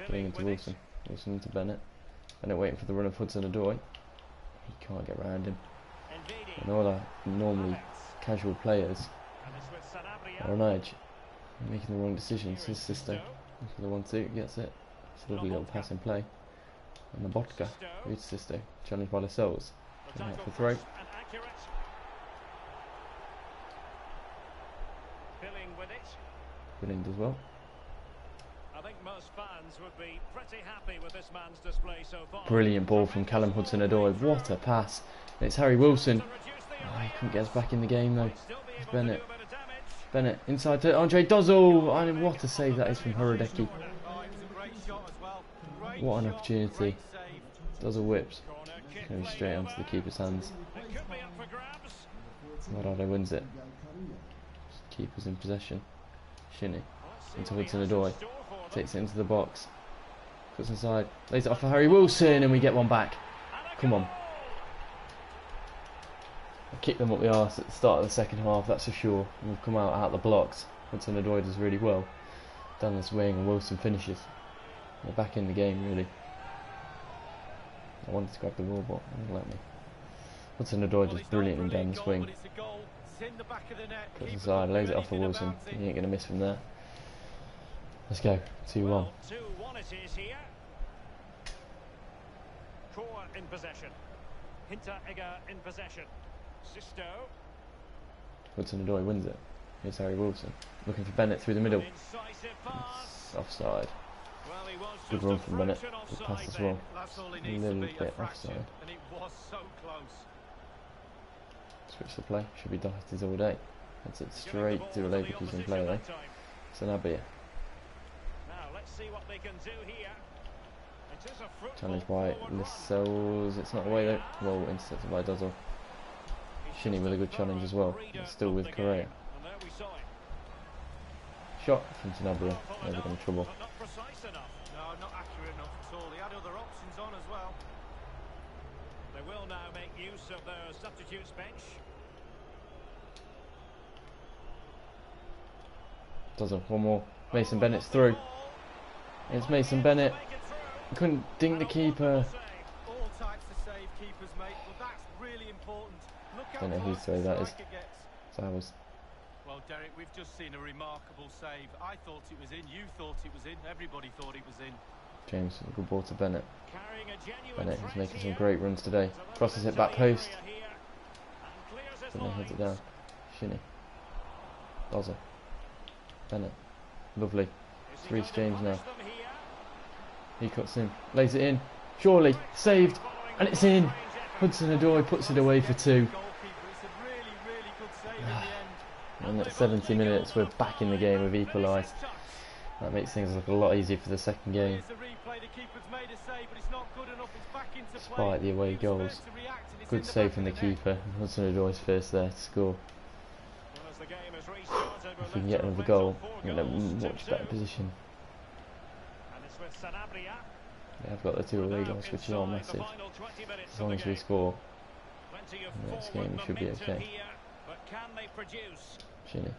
Billing into Wilson. Wilson into Bennett. Bennett waiting for the run of Hudson-Odoi. He can't get around him. And all our normally casual players are on edge. Making the wrong decisions. His Sisto. For the 1-2, gets it. It's a lovely little pass and play. And the Botka. Reads Sisto. Challenged by Lascelles. Going out for throw. Billing does well. I think most fans would be pretty happy with this man's display so far. Brilliant ball from Callum Hudson-Odoi. What a pass. And it's Harry Wilson. Oh, he couldn't get us back in the game though. It's Bennett. Bennett inside to Andre Dozzle. I mean, what a save that is from Horodecki. What an opportunity. Dozzle whips. Going straight onto the keeper's hands. Guardado wins it. Keeper's in possession. Shinny into Hudson-Odoi. Takes it into the box. Puts inside. Lays it off for Harry Wilson and we get one back. Come on. kicked them up the arse at the start of the second half, that's for sure. And we've come out the blocks. Hudson-Odoi does really well down this wing, and Wilson finishes. They're back in the game, really. I wanted to grab the ball, but they didn't let me. Hudson-Odoi does brilliantly down this wing. Cuts inside, lays it off for Wilson. He ain't going to miss from there. Let's go, 2-1. Well, 2-1 it is here. Core in possession. Hinteregger in possession. Sisto. Hudson-Odoi wins it. Here's Harry Wilson. Looking for Bennett through the middle. Incisive pass. It's offside. Well, he was Good just run from Bennett. Good offside pass as then. well. That's all he A needs to little be, a bit fraction, offside. and it was so close. Switch the play. Should be Doherty's all day. That's it straight to a Leverkusen player there. Sanabria. Now let's see what they can do here. It is a fruitful Challenged by forward run. Lascelles. It's not away though. Well intercepted by Dozzle. Shinny with a good challenge as well. It's still with Correa. And there we saw it. Shot from Sanabria. Never got in trouble. But not precise enough. No, not accurate enough at all. He had other options on as well. They will now make use of their substitutes bench. Dozzle. One more. Mason Bennett's through. It's Mason Bennett. Couldn't dink the keeper. All types of save keepers make, but that's really important. Look how Don't know whose close throw the that is. striker gets. So I was. Well, Derek, we've just seen a remarkable save. I thought it was in, you thought it was in, everybody thought it was in. James, a good ball to Bennett. Carrying a genuine Bennett is threat making some here. great runs today. It's a little Crosses bit it back to the post. area here and clears his Then he heads it lines. down. Shinny. Dozzle. Bennett. Lovely. Is It's he Reece going to James now. punish them here? He cuts in. Lays it in. Surely. Saved. And it's in. Hudson-Odoi puts it away for 2. Goalkeeper, it's a really, really good save in the end. And at 70 minutes we're back in the game. We've equalised. That makes things look a lot easier for the second game. Here's the replay, the keeper's made a save, but it's not good enough. It's back into play. Despite the away He was goals. first to react, and it's Good in the save back from the of net. keeper. Hudson-Odoi's first there to score. Well, as the game has restarted, we're If we can left get to another reflect goal, on 4 we're in a goals, much 2-2. better position. And it's with Sanabria. They have got the 2 away goals, which are massive. As long as we score, in the next game we should be okay. Here, but can they produce? Shinny.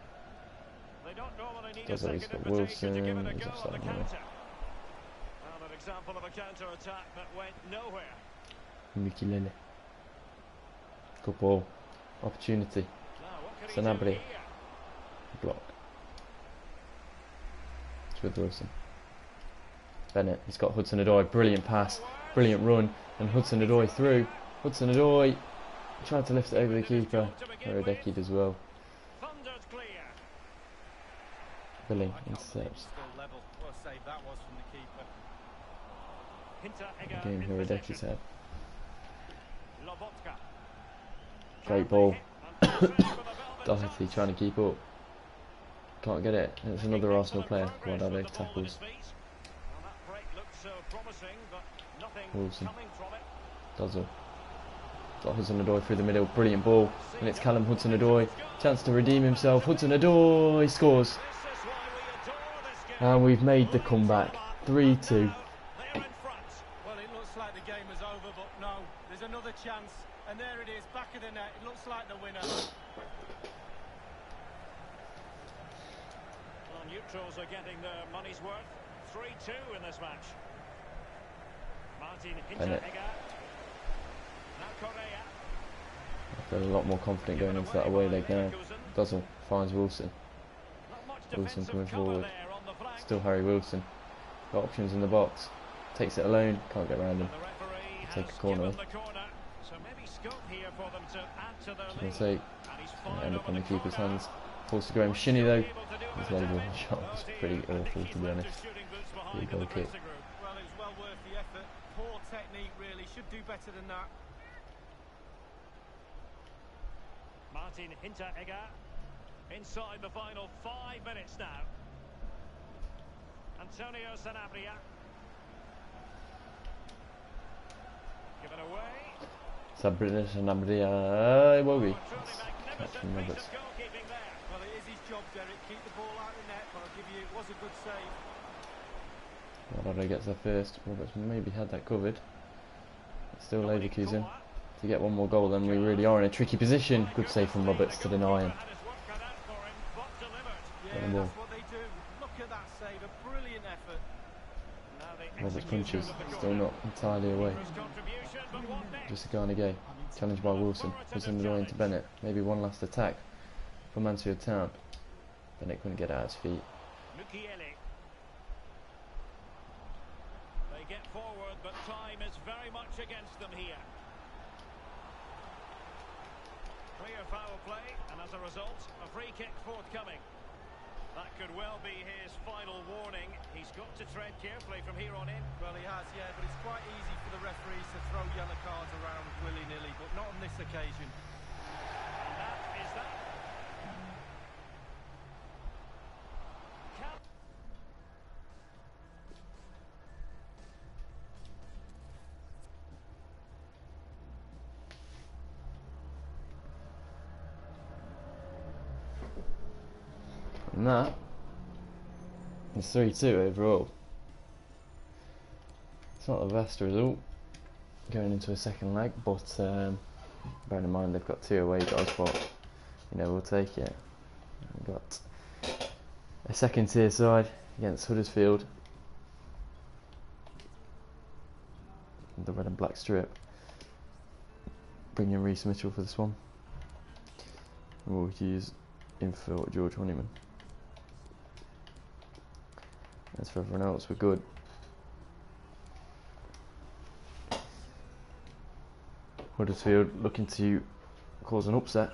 They don't normally need Does a it? second He's got invitation to give Wilson, it a he's go on offside the now. counter. And an example of a counter-attack that went nowhere. Mukilele. Good ball. Opportunity. Now, what can he do Sanabria. here? Block. It's with Wilson. Bennett. He's got Hudson-Odoi. Brilliant pass. Brilliant run. And Hudson-Odoi through. Hudson-Odoi tried to lift it over the keeper. Haradecky as well. Thundered clear. Billy I can't believe intercepts. it's still level. What a save that was from the keeper. Hinteregger Again, in Haradecky's possession. head. Lobotka. Great ball. And for the Velvet Doherty Tops. trying to keep up. Can't get it. And it's another Arsenal player. Guardado tackles. Well, that break looked so promising, but nothing Wilson. coming from it. Dozzle. Got Hudson-Odoi through the middle. Brilliant ball. And it's Callum Hudson-Odoi. Chance to redeem himself. Hudson-Odoi scores. This is why we adore this game. And we've made the comeback. 3-2. They're in front. Well, it looks like the game is over, but no, there's another chance, and there it is, back of the net. It looks like the winner. Well, neutrals are getting their money's worth. 3-2 in this match. Martin Bennett. Hinteregger. Now Correa. I feel a lot more confident going into that away leg now. Dozzle finds Wilson. Not much Wilson defensive coming cover forward. there on the flank. Still Harry Wilson. Got options in the box. Takes it alone. Can't get around him. And the referee Take has a corner. given the corner. So maybe scope here for them to add to their Can I lead. say, And he's might fired end up over on the the keeper's corner. hands. Forced to Graham Shinny though. Able to do a His bit of low ball damage. shot was But pretty I think awful he's to be left honest. his shooting boots behind Big in goal the kick. dressing room. Well, it was well worth the effort. Poor technique, really. Should do better than that. Martin Hinteregger inside the final 5 minutes now. Antonio Sanabria. Given away. Sabrina Sanabria. Wobby. Truly Catch magnificent from piece Roberts. of goalkeeping there. Well, it is his job, Derek. Keep the ball out of the net, but I'll give you, it was a good save. Guardado gets there first. Roberts maybe had that covered. It's still Dominic Leverkusen. Kolar. to get one more goal, then we really are in a tricky position. Good save from Roberts to deny him. Yeah, that's what they do. Look at that save, a brilliant effort. Roberts punches, still not entirely away. Just a Garnegay, challenged by Wilson. Wilson away into Bennett. Maybe one last attack for Mansfield Town. Bennett couldn't get out his feet. They get forward, but time is very much against them here. Clear foul play, and as a result, a free kick forthcoming. That could well be his final warning. He's got to tread carefully from here on in. Well, he has, yeah, but it's quite easy for the referees to throw yellow cards around willy-nilly, but not on this occasion. And that is that. And that is 3-2 overall. It's not the best result going into a second leg, but bearing in mind they've got 2 away goals, but you know, we'll take it. We've got a second tier side against Huddersfield, the red and black strip. Bring in Reece Mitchell for this one, and we'll use in for George Honeyman. As for everyone else, we're good. Huddersfield looking to cause an upset.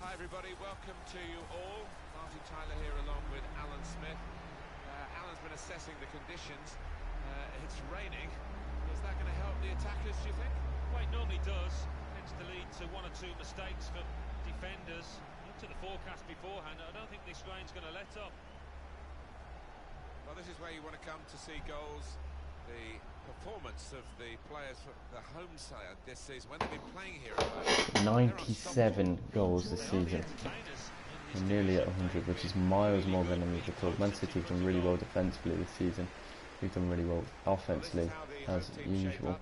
Hi everybody, welcome to you all. Marty Tyler here along with Alan Smith. Alan's been assessing the conditions. It's raining. Is that going to help the attackers, do you think? Well, it normally does. Tends to lead to 1 or 2 mistakes for defenders. Looked at the forecast beforehand. I don't think this rain's going to let up. Well, this is where you want to come to see goals. The performance of the players for the home side this season when they've been playing here at home. 97 goals this season. We're nearly at 100, which is miles more than any of the club. Man City have done really well defensively this season. We've done really well offensively, as usual.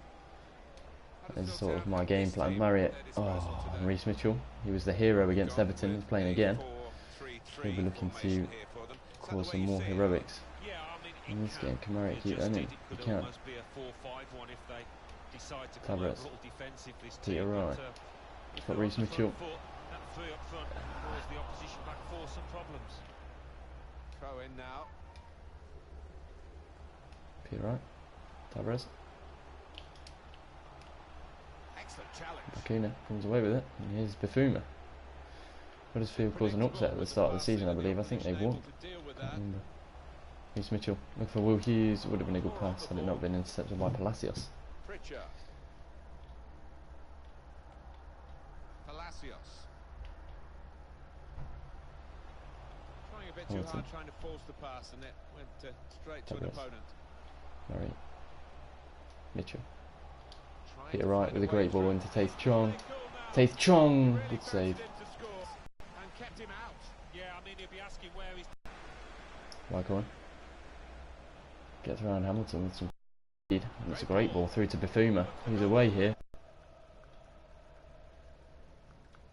That is sort of my game plan. Marriott, and Reece Mitchell. He was the hero against Everton. He's playing again. He'll be looking to cause some more heroics in this game. Can Marriott keep them in? He can. Tavares. Peter Wright. Got Reece Mitchell. Throw in now. Peter Wright. Tavares. Excellent challenge. Bakuna comes away with it. And here's Bafuma. Huddersfield caused an upset at the start of the season, I believe. I think they won. Can't remember. Reece Mitchell. Look for Will Hughes. Would have been a good pass had it not been intercepted by Palacios. Pritchard. Palacios. Trying a bit too hard, trying to force the pass, and it went straight to an opponent. Murray. Mitchell. Peter Wright with a great ball into Taith Chong. Taith Chong, good save. And kept him out. Yeah, I mean, he'll be asking where he's... Wycorn. Gets around Hamilton with some speed. And it's a great ball through to Bafuma. He's away here.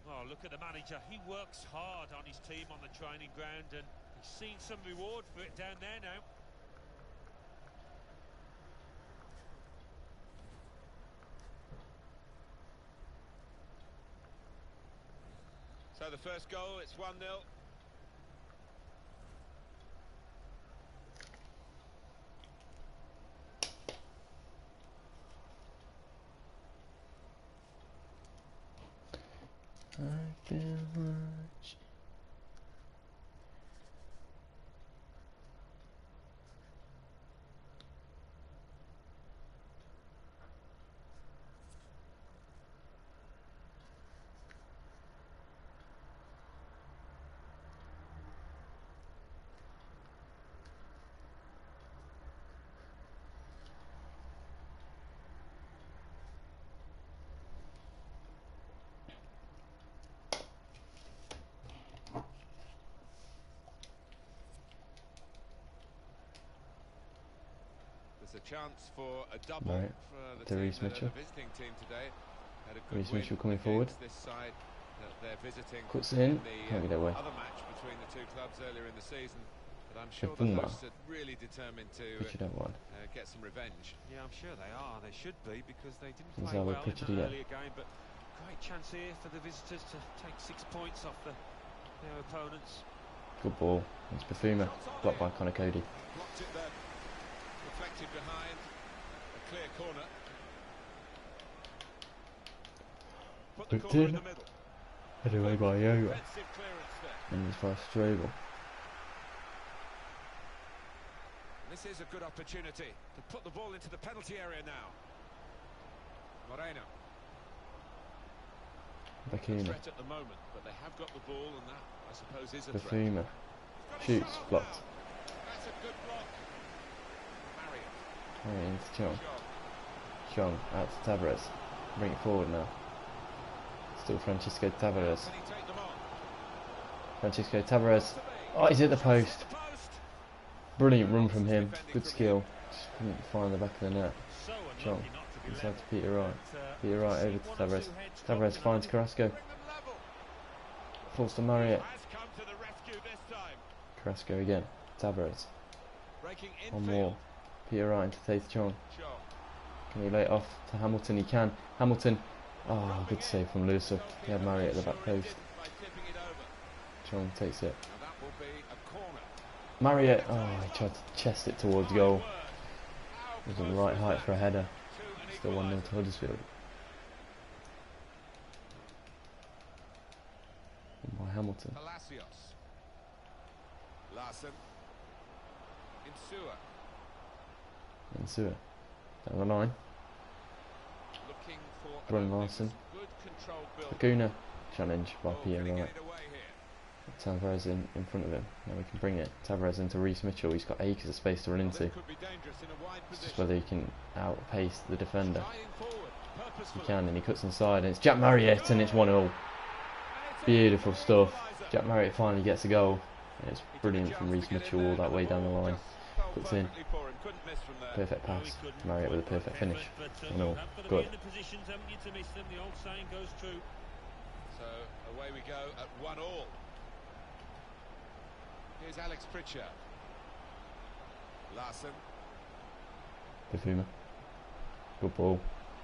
Oh, look at the manager. He works hard on his team on the training ground, and he's seen some reward for it down there now. So the first goal, it's 1-0. I feel much. There's a chance for a double Right. for the To team Reece that are Mitchell. the visiting team today. Had a good Reece win Mitchell coming forward. against this side that they're visiting Cuts in. the Can't get away. other match between the two clubs earlier in the season. But I'm sure the Puma. hosts are really determined to Which you don't want. get some revenge. Yeah, I'm sure they are. They should be, because they didn't play Gonzalo well in pitched that again. earlier game. But great chance here for the visitors to take 6 points off their opponents. Good ball. It's Bafuma. Blocked by Connor Cody. Blocked it there. Reflected behind. A clear corner. Put the Hooked corner in in. the middle. Headed away by Yoga. Defensive clearance there. And his first Strobel. This is a good opportunity to put the ball into the penalty area now. Moreno. Bakuna. Threat at the moment, but they have got the ball, and that, I suppose, is a threat. Bafuma. Shoots. Blocked. That's a good block. Mario. Right into Chong. Shaw. Chong. Out to Tavares. Bring it forward now. Still Francisco Tavares. Can he take them on? Francisco Tavares. Oh, he's hit the post. Brilliant run from him. Good skill. Just couldn't find the back of the net. So Chong. unlucky not to be Inside level. to Peter Wright. But, Peter Wright we've over seen to one or Tavares. two heads Tavares dropping finds Carrasco. Bring them level. Falls to Marriott. Has come to the rescue this time. Carrasco again. Tavares. Breaking One infield. more. Peter Wright into Taith Chong. Shaw. Can he lay it off to Hamilton? He can. Hamilton. Oh, good save from Lewis. He had Marriott at the back post. By tipping it over. Chong takes it. Now that will be a corner. Marriott. Oh, he tried to chest it towards goal. How It was the close right was height that for a header. to an Still 1-0 equaliser? to Huddersfield. And by Hamilton. Palacios. Larson. Insua. And Sewer. Down the line. Looking for Brun an opening. Larson. Good control build. Laguna. Challenge by Oh, Peter can he Wright. get it away here? Tavares in front of him. Now we can bring it. Tavares into Reece Mitchell. He's got acres of space to run Well, into. this could be dangerous in a wide It's just position. whether he can outpace the defender. Striding forward, He purposefully. can, and he cuts inside, and it's Jack Marriott, and it's 1-0. And it's a Beautiful stuff. equaliser. Jack Marriott finally gets a goal. And it's He took a brilliant chance from to Reece get in Mitchell there, all that and way the down the ball line. just fell Puts in. perfectly for him. Couldn't miss from there. Perfect No, he pass. couldn't. Marriott with a Quite perfect right finish. effort, but, 1-0. you have got to Good. be in the positions, haven't you, to miss them? The old saying goes true. So away we go at 1-1. Here's Alex Pritchard. Larson. Bafuma. Good ball.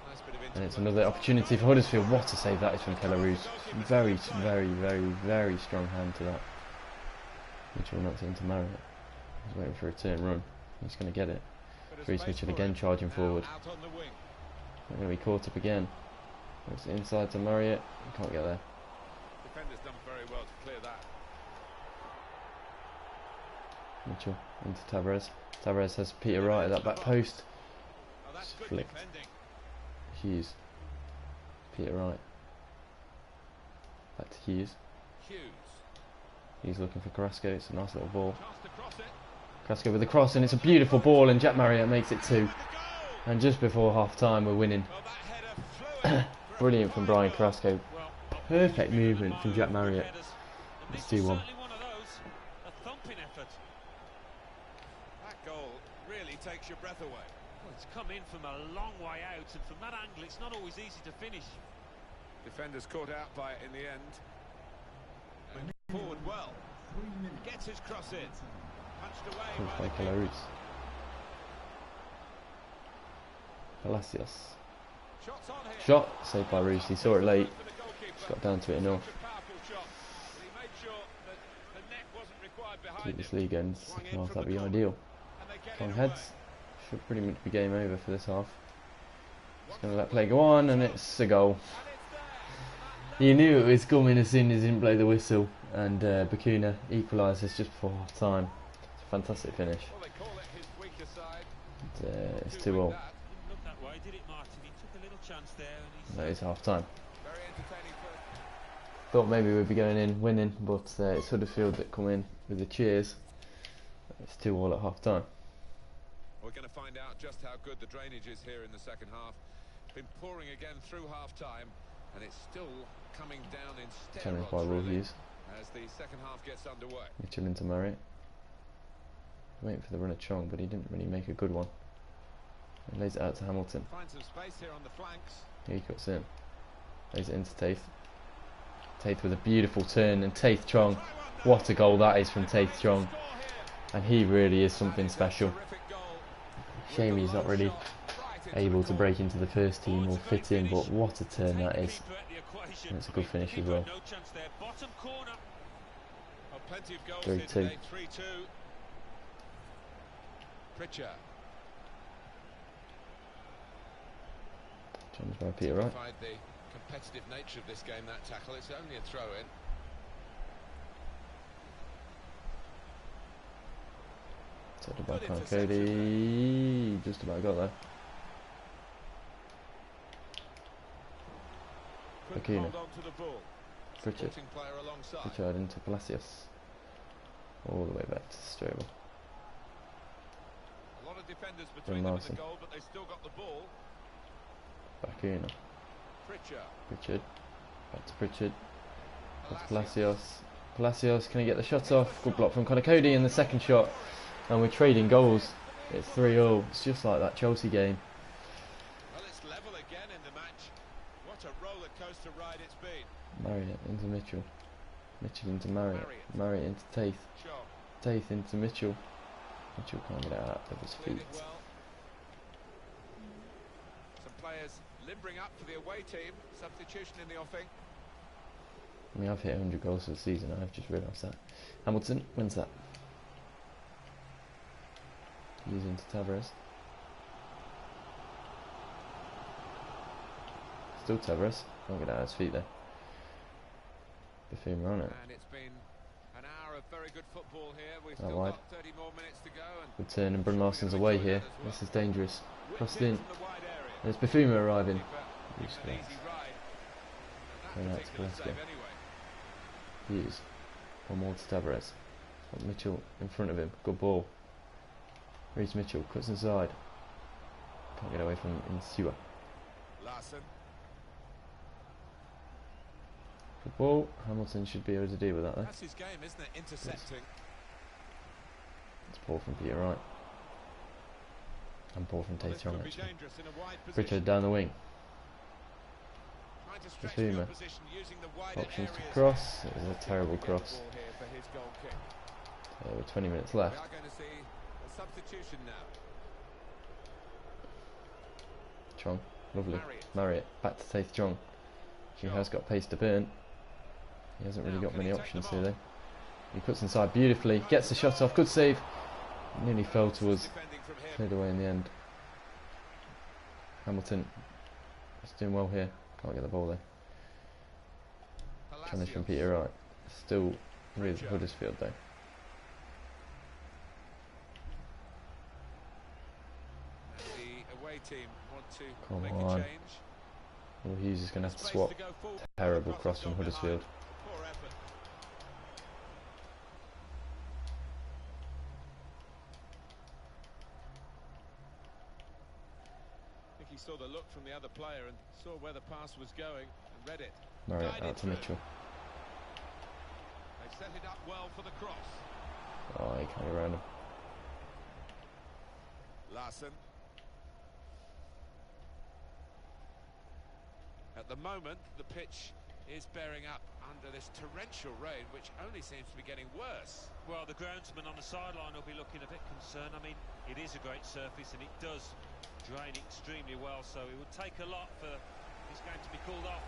Nice bit of And it's interplay. another opportunity for Huddersfield. What a save that is from Kelarus. Very, very, very, very strong hand to that. Mitchell knocks it into Marriott. He's waiting for a turn run. He's going to get it. Bit of Reece space Mitchell for again him. charging Now forward. out on the wing. They're going to be caught up again. It's inside to Marriott. He can't get there. Defender's done very well to clear that. Mitchell into Tavares. Tavares has Peter Wright at that back post. Oh, that's Just good flicked. defending. Hughes. Peter Wright. Back to Hughes. Hughes. He's looking for Carrasco. It's a nice little ball. Chance to cross it. Carrasco with the cross, and it's a beautiful ball, and Jack Marriott makes it 2. And the goal! And just before half time, we're winning. Well, that header flew in. Brilliant from Brian Carrasco. Well, Perfect movement from Jack Marriott. And It's this was 2-1. certainly one of those, a thumping effort. That goal really takes your breath away. Well, it's come in from a long way out, and from that angle, it's not always easy to finish. Defenders caught out by it in the end. And forward well. 3 minutes. Gets his cross in. Punched away Crossed by by the keeper. Kelarus. Palacios. Shots on here. Shot, saved by Roos. He saw it late. For the goalkeeper. Just got down to it enough. Such a powerful shot. But he made sure that the net wasn't required behind Keep this him. league going. Swung Second in half, from that'd the be corner. ideal. And they get Long it heads. away. Should pretty much be game over for this half. Just going to let play go on, and it's a goal. And it's there. You knew it was coming as soon as he didn't blow the whistle, and Bakuna equalises just before half time. It's a fantastic finish. Well, they call it his weaker side. It's Do 2-all. with that. Didn't look that way, did it, Martin? He took a little chance there, and he's... That is half time. Very entertaining first. Thought maybe we'd be going in winning, but it's Huddersfield that come in with the cheers. It's 2-all at half time. We're going to find out just how good the drainage is here in the second half. Been pouring again through half time, and it's still coming down in Challenged by steroids Will really, Hughes. as the second half gets underway. Mitchell into Marriott. Waiting for the run of Chong, but he didn't really make a good one. And lays it out to Hamilton. Find some space here on the flanks. He cuts in. Lays it into Taith. Taith with a beautiful turn, and Taith Chong. What a goal that is from Taith Chong. And he really is something special. Shame he's not really able to break into the first team or fit in, but what a turn that is. And it's a good finish as well. 3-2. Pritchard. Challenged by Peter Wright. The competitive nature of this game, that tackle. It's only a throw-in. Touched by Connor Cody. Just about got there. Aquino. Pritchard. Pritchard into Palacios. All the way back to Strobel. A lot of defenders between them and the goal, but they still got the ball. Aquino. Pritchard. Back to Pritchard. Back to Palacios. Palacios, can he get the shot off? Good block from Connor Cody in the second shot. And we're trading goals. It's 3-0. It's just like that Chelsea game. Well, it's level again in the match. What a roller coaster ride it's been. Marriott into Mitchell. Mitchell into Marriott. Marriott into Taith. Taith into Mitchell. Mitchell can't get it out of his feet. Well. Some players limbering up for the away team. Substitution in the offing. I mean, I've hit 100 goals for the season. I've just realised that. Hamilton wins that. Using to Tavares. Still Tavares. Can't get out of his feet there. Buffon on it. And it's been an hour of very good football here. We've That still wide. got 30 more minutes to go. And Good turn, and Brun Larsen's away here. This is dangerous. Crossed in. There's Buffon arriving. An easy ride. Going out to Glasgow. Hughes. One more to Tavares. Got Mitchell in front of him. Good ball. Reece Mitchell cuts inside. Can't get away from Insua. Larsen. Good ball. Hamilton should be able to deal with that there. That's his game, isn't it? Intercepting. It's ball from Peter Wright. And ball from Tate Chong actually. Pritchard down the wing. Bafuma. Options to cross. It was a terrible cross. There were 20 minutes left. We are going to see a substitution now. Chong. Lovely. Marriott. Back to Tate Chong. He has got pace to burn. He hasn't really got many options here though. He cuts inside beautifully. Gets the shot off. Good save. Nearly fell to us. Cleared away in the end. Hamilton is doing well here. Can't get the ball there. Challenge from Peter Wright. Still with Huddersfield though. The away team want to Come make on. a change. Well, Hughes is going to have to swap. Terrible cross from Huddersfield. Poor effort. I think he saw the look from the other player and saw where the pass was going and read it. Marriott Guided out to through. Mitchell. They've set it up well for the cross. Oh, he can't get around him. Larsen. At the moment, the pitch is bearing up under this torrential rain, which only seems to be getting worse. Well, the groundsman on the sideline will be looking a bit concerned. I mean, it is a great surface and it does drain extremely well, so it would take a lot for this game to be called off.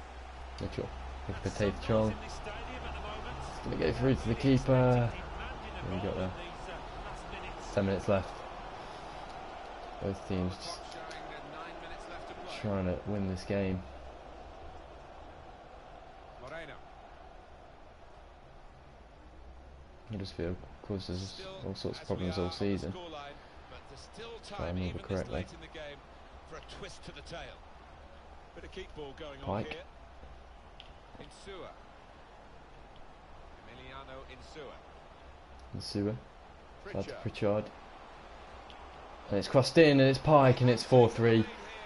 Mitchell. Look for Tate Chong. In this stadium at the moment. It's going to go through to the keeper. What have we got there? 10 minutes left. Both teams just Showing 9 minutes left to play. trying to win this game. Moreno. Huddersfield causes all sorts of problems all season. But there's still Try time and move even it this correctly. late in the game for a twist to the tail. Bit of keep ball going on Pike. here. Insua. Emiliano Insua. And Sewer. Side to Pritchard. Pritchard. And it's crossed in, and it's Pike, and it's 4-3.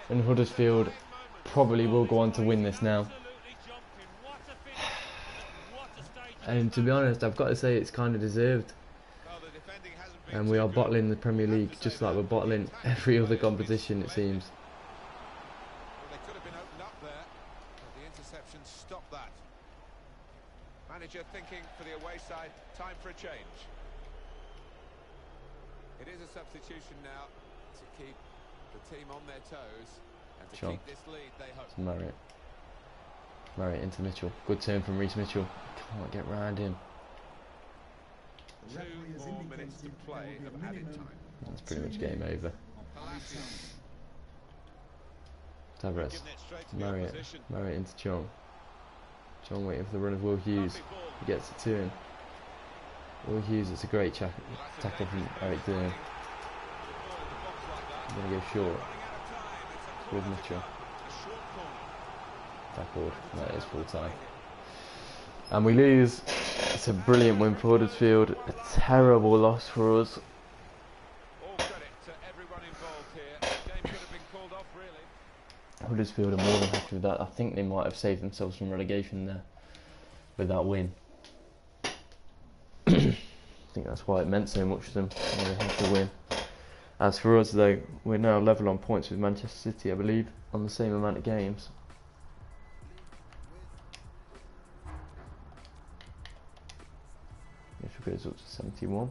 And Huddersfield probably will go on to win this now. And to be honest, I've got to say it's kind of deserved. Well, the defending hasn't And we are bottling the Premier League just like we're bottling every other competition, it seems. Well, they could have been opened up there, but the interception stopped that. Manager thinking for the away side, time for a change. It is a substitution now to keep the team on their toes and to keep this lead, they hope. Marriott. Marriott into Mitchell. Good turn from Reece Mitchell. Can't get round him. 2 more minutes to play of added time. That's pretty much game over. Tavares. Marriott. Marriott into Chong. Chong waiting for the run of Will Hughes. He gets it to him. Will Hughes, it's a great tackle from Eric Durham. I'm going to go short with Mitchell. Tackled. That is full time. And we lose. It's a brilliant win for Huddersfield. A terrible loss for us. All credit to everyone involved here. The game could have been called off, really. Huddersfield are more than happy with that. I think they might have saved themselves from relegation there with that win. I think that's why it meant so much to them. They had to win. As for us, though, we're now level on points with Manchester City, I believe, on the same amount of games. If it goes up to 71.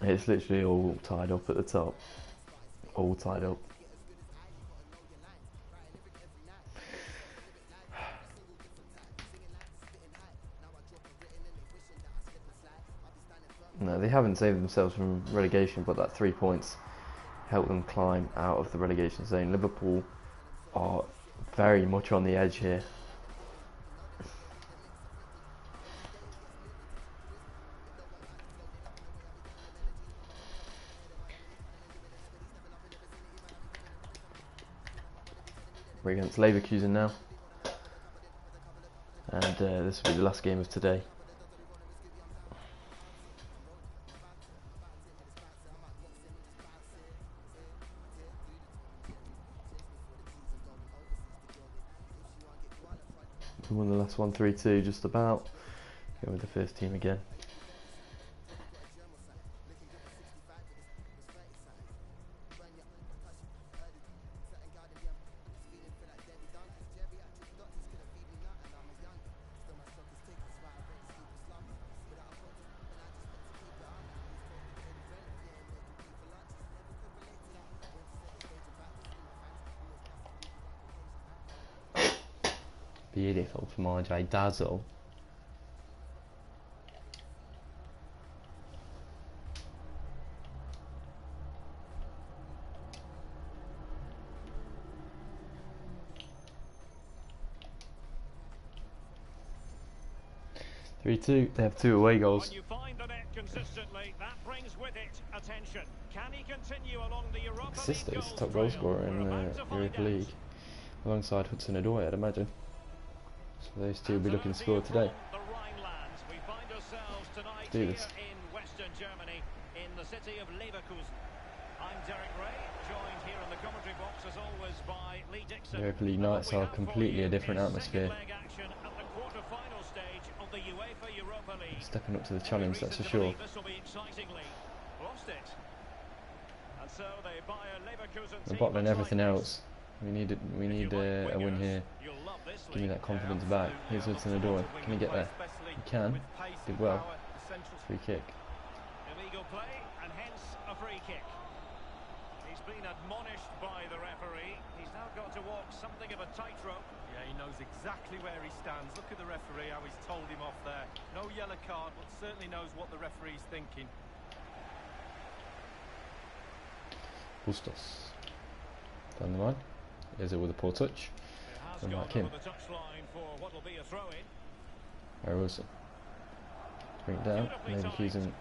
It's literally all tied up at the top. All tied up. No, they haven't saved themselves from relegation, but that 3 points helped them climb out of the relegation zone. Liverpool are very much on the edge here. We're against Leverkusen now, and this will be the last game of today. We won the last one 3-2 just about. Go with the first team again. Beautiful from RJ Dazzle. They have 2 away goals. When you find the net consistently, that brings with it attention. Can he continue along the Europa Sisto League is the top goal scorer in the Europa League, alongside Hudson-Odoi, I'd imagine. So those two will be looking to score today. We find ourselves tonight Do this. here in Western Germany, in the city of Leverkusen. I'm Derek Ray, joined here in the commentary box as always by Lee Dixon. Europa League nights are completely a different atmosphere. Stepping up to the challenge, that's for sure. We're bottling everything else. We need a win here. Give me that confidence back. Here's Hudson-Odoi. Can he get there? He can. Did well. Free kick. Illegal play and hence a free kick. He's been admonished by the referee. He's now got to walk something of a tightrope. Yeah, he knows exactly where he stands. Look at the referee, how he's told him off there. No yellow card, but certainly knows what the referee's thinking. Bustos. Down the line. Is it with a poor touch? Unlike him. The touchline for what will be a throw-in. Harry Wilson. Bring it down. Leverkusen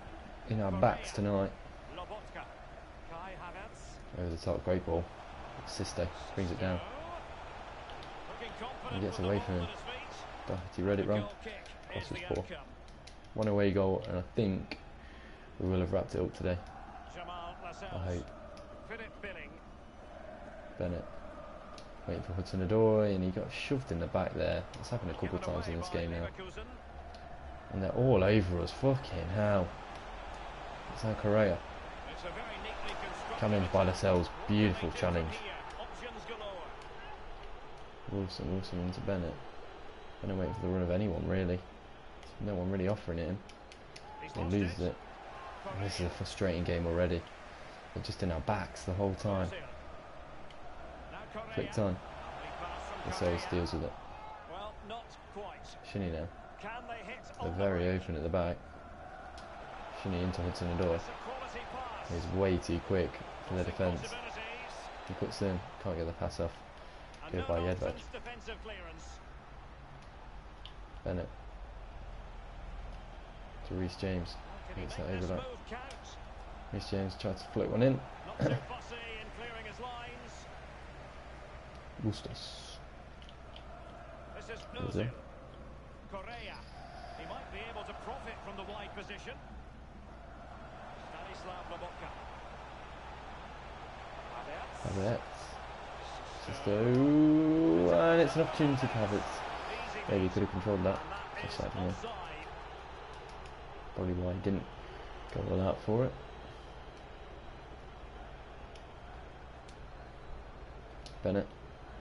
in our backs tonight. Lobotka. Kai Havertz. Over the top, great ball. Sisto brings it down. Looking He confident gets with the away ball from him. at his feet. Doherty read it wrong. Goal kick Cross is was the poor. outcome. One away goal, and I think we will have wrapped it up today. Jamal Lascelles. I hope. Philip Billing. Bennett waiting for Hudson-Odoi, and he got shoved in the back there. It's happened a couple of Given times in away this by game now. Leverkusen. And they're all over us. Fucking hell. It's like Correa. It's a very neatly constructed Challenged by attack. Lascelles. Beautiful What can they do challenge. from here? Options galore. Wilson into Bennett. Bennett waiting for the run of anyone, really. No one really offering it him. He's He lost loses it. And this is a frustrating game already. They're just in our backs the whole time. Now Correa. Flicked on. Lovely pass from Lascelles Correa. deals with it. Well, not quite. Shinny now. Can they hit They're on the very break? open at the back. Shinny into Hudson-Odoi. It's a quality pass. He's way too quick for their defence. Possibilities. He cuts in. Can't get the pass off. And Good no by Jedved. nonsense defensive clearance. Bennett. To Reece James. Can he Gets make that this overlap. move count? Reece James tried to flick one in. Not too fussy in clearing his lines. Bustos. This is There's Ozil. him. Correa. He might be able to profit from the wide position. Stanislav Lobotka. Havertz. Havertz. Sisto. And it's an opportunity for Havertz. Easy Maybe he beat. could have controlled that. And that is Offside, yeah. offside. Probably why he didn't go all out for it. Bennett.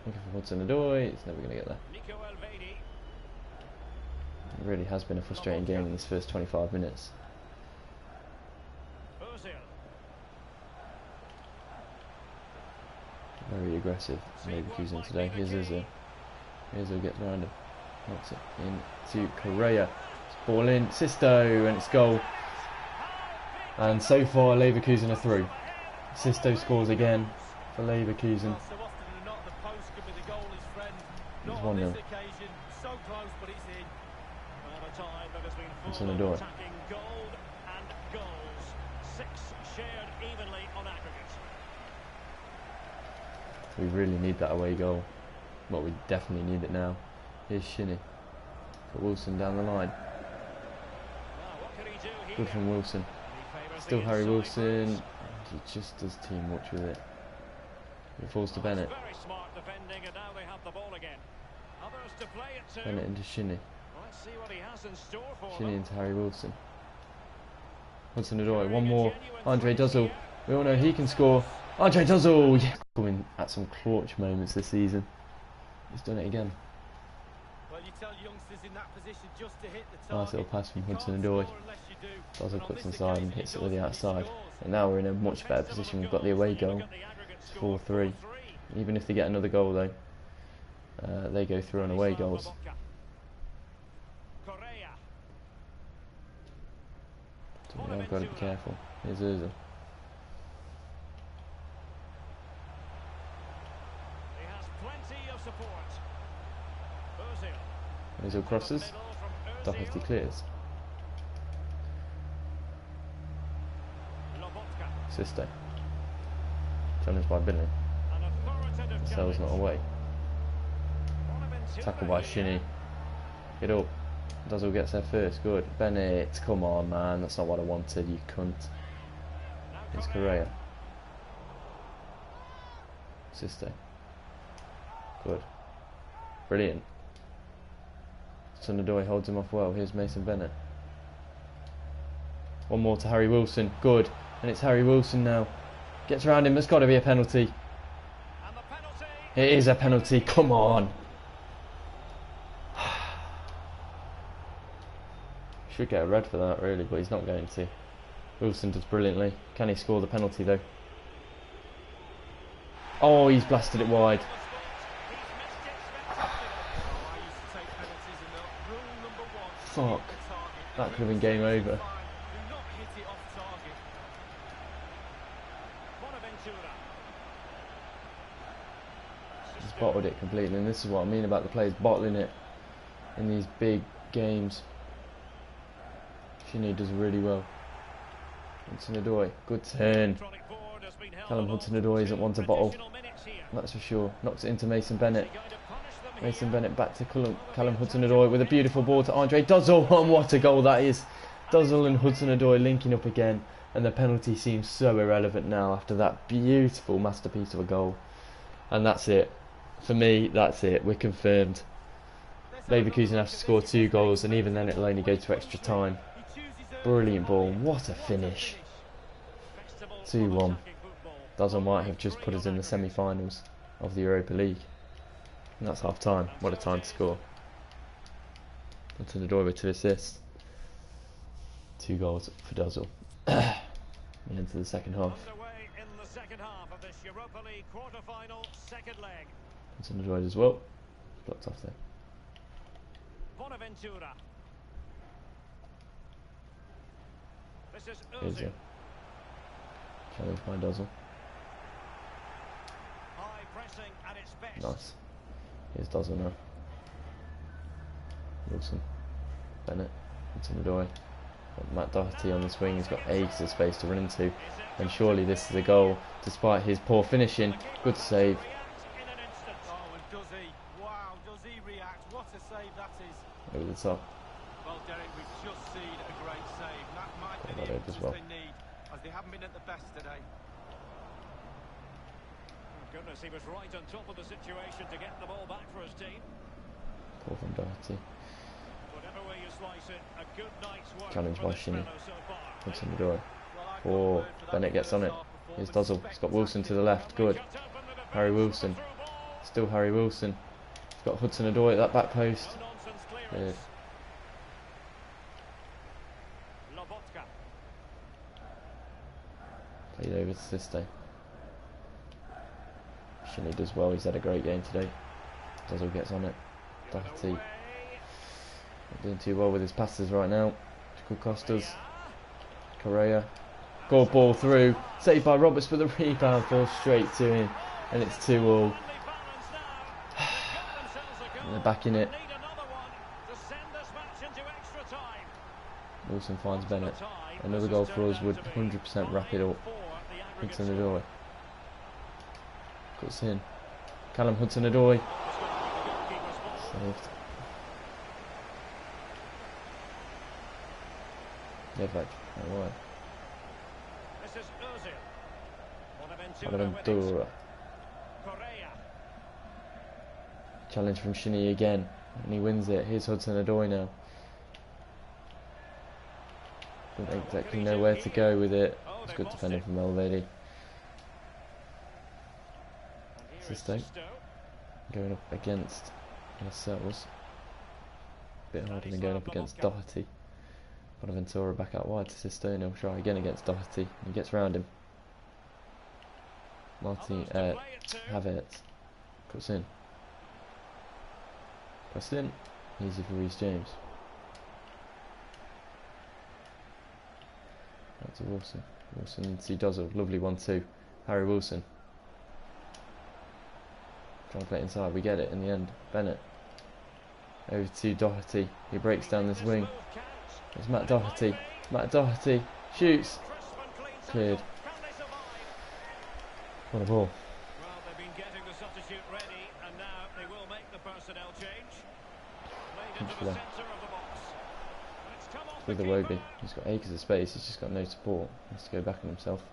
Looking for Hudson-Odoi. It's never going to get there. Nico Elvedi. It really has been a frustrating game in this first 25 minutes. Ozil. Very aggressive. Leverkusen today. Here's Ozil. Ozil gets around him. Knocks it into Correa. It's ball in. Sisto. And it's goal. And so far Leverkusen are through. Sisto scores again for Leverkusen. So often than not, the post could be the goalie's friend. It's Not on 1-0. this occasion. So close, but it's in. Well, a tie that has been It's full on of the door. attacking gold and goals. 6 shared evenly on aggregate. We really need that away goal. Well, we definitely need it now. Here's Shinny. For Wilson down the line. Now, what can he do here? Good from Wilson. He favours Still the Harry inside Wilson. routes. And he just does too much with it. It falls to Bennett. Very smart defending, and now they have the ball again. Others to play it to. Bennett into Shinny. Let's see what he has in store for Shinny them. into Harry Wilson. Hudson-Odoi. One more. Andre Duzzle. We all know he can score. Andre Duzzle! Yeah. Coming at some clutch moments this season. He's done it again. Well, you tell youngsters in that position just to hit the target. Nice little pass from You can't Hudson-Odoi. score unless you do. Duzzle And on cuts this inside and occasion, hits he it with the does, and he outside. scores. And now we're in a much better position. We've got the away goal. 4-3. Even if they get another goal though, they go through on away goals. Correa. So we have got to be careful. Here's Ozil. He has plenty of support. Ozil. Ozil crosses. Middle from Ozil. Doherty clears. Lobotka. Sisto. Challenged by Billing. An authoritative Cell's not challenge. away. Bonaventura Tackle by here. Shinny. Get up. Duzzle gets there first. Good. Bennett. Come on, man. That's not what I wanted, you cunt. Now Here's Correa. Sisto. Good. Brilliant. Hudson-Odoi holds him off well. Here's Mason Bennett. One more to Harry Wilson. Good. And it's Harry Wilson now. Gets around him. There's got to be a penalty. And the penalty. It is a penalty. Come on. Should get a red for that, really, but he's not going to. Wilson does brilliantly. Can he score the penalty, though? Oh, he's blasted it wide. He's missed it spectacularly. I used to take penalties and rule number 1. Fuck. hit the target. That could have been game over. Do not hit it off target. Bonaventura. He's bottled it completely, and this is what I mean about the players bottling it in these big games. Shinnie does really well. Hudson-Odoi, good turn. Callum Hudson-Odoi isn't one to bottle, that's for sure. Knocks it into Mason Bennett. Mason Bennett back to Callum Hudson-Odoi with a beautiful ball to Andre Duzzle. And what a goal that is. Duzzle and Hudson-Odoi linking up again, and the penalty seems so irrelevant now after that beautiful masterpiece of a goal. And that's it. For me, that's it. We're confirmed. Leverkusen have to score 2 goals, and even then it'll only go to extra time. Brilliant ball. What a finish. 2-1. Duzzle might have just put us in the semi-finals of the Europa League. And that's half time. What a time to score. Hudson-Odoi with 2 assists. 2 goals for Duzzle. And into the second half. Underway in the second half of this Europa League quarter-final second leg. Hudson-Odoi as well. Blocked off there. Bonaventura. This is Here's Ozil. it. Challenge by Duzzle. High pressing at its best. Nice. Here's Duzzle now. Wilson. Bennett. Hudson-Odoi. Got Matt Doherty on the swing. He's got acres of space to run into. And surely this is a goal, despite his poor finishing. Good save. Oh, and does he? Wow, does he react? What a save that is. Over the top. Well, Derek, we've just seen a great save. That might be Got that the over as emphasis well. they need, as they haven't been at the best today. Oh, goodness, he was right on top of the situation to get the ball back for his team. Poor from Doherty. Whatever way you slice it, a good night's work Challenge for by this Shinnie. fellow so far. Hudson-Odoi. Well, I've got a Oh, word for that Bennett gets on it. first half Here's performance. Duzzle. He's got Wilson to the left. Good. Harry Wilson. Still Harry Wilson. He's got Hudson-Odoi at that back post. No nonsense Good. clearance. Lobotka. Played over to Siste. Shinnie does well. He's had a great game today. Duzzle gets on it. Doherty. Not doing too well with his passes right now. Could cost us. Correa. Good ball through. Saved by Roberts, but the rebound falls straight to him. And it's 2-all. And they're back in it. Wilson finds Bennett. Another goal for us would 100% wrap it up. Hudson-Odoi. Cuts in. Callum Hudson-Odoi. Saved. Nevek. Alright. This is Ozil. Bonaventura. Correa. Challenge from Shinnie again. And he wins it. Here's Hudson-Odoi now. Don't exactly know where to go with it. It's good defending from Melvedi. Siste. Going up against Lascelles. Bit harder than going up against Doherty. Bonaventura back out wide to Siste, and he'll try again against Doherty. He gets round him. Havertz cuts in. Pressed in. Easy for Reece James. Back to Wilson. Wilson to Duzzle. Lovely 1-2. Harry Wilson. Trying to play it inside. We get it in the end. Bennett. Over to Doherty. He breaks down this wing. It's Matt Doherty. Matt Doherty shoots. Cleared. What a ball. Well, they've been getting the substitute ready, and now they will make the personnel change. Played into the centre of the box. And it's come off With the Wobie. He's got acres of space. He's just got no support. He has to go back on himself.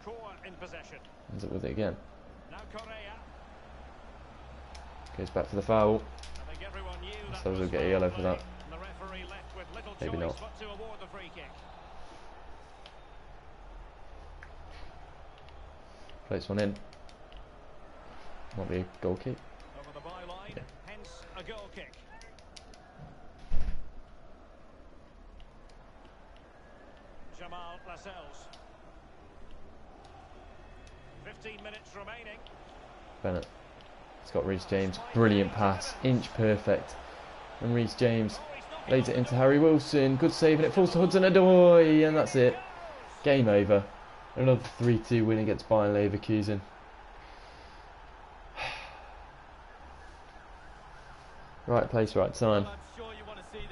Core in possession. Ends up with it again. Now Correa. Goes back for the foul. I think everyone knew that So was we'll get a foul yellow for play, that. and the referee left with little Maybe choice not. but to award the free kick. Floats one in. Might be a goal kick. Over the byline, Yeah. hence a goal kick. Jamal Lascelles. 15 minutes remaining. Bennett. It's got Reece James. Brilliant pass. Inch perfect. And Reece James lays it into Harry Wilson. Good save, and it falls to Hudson-Odoi. And that's it. Game over. Another 3-2 win against Bayern Leverkusen. Right place, right time. I'm sure you want to see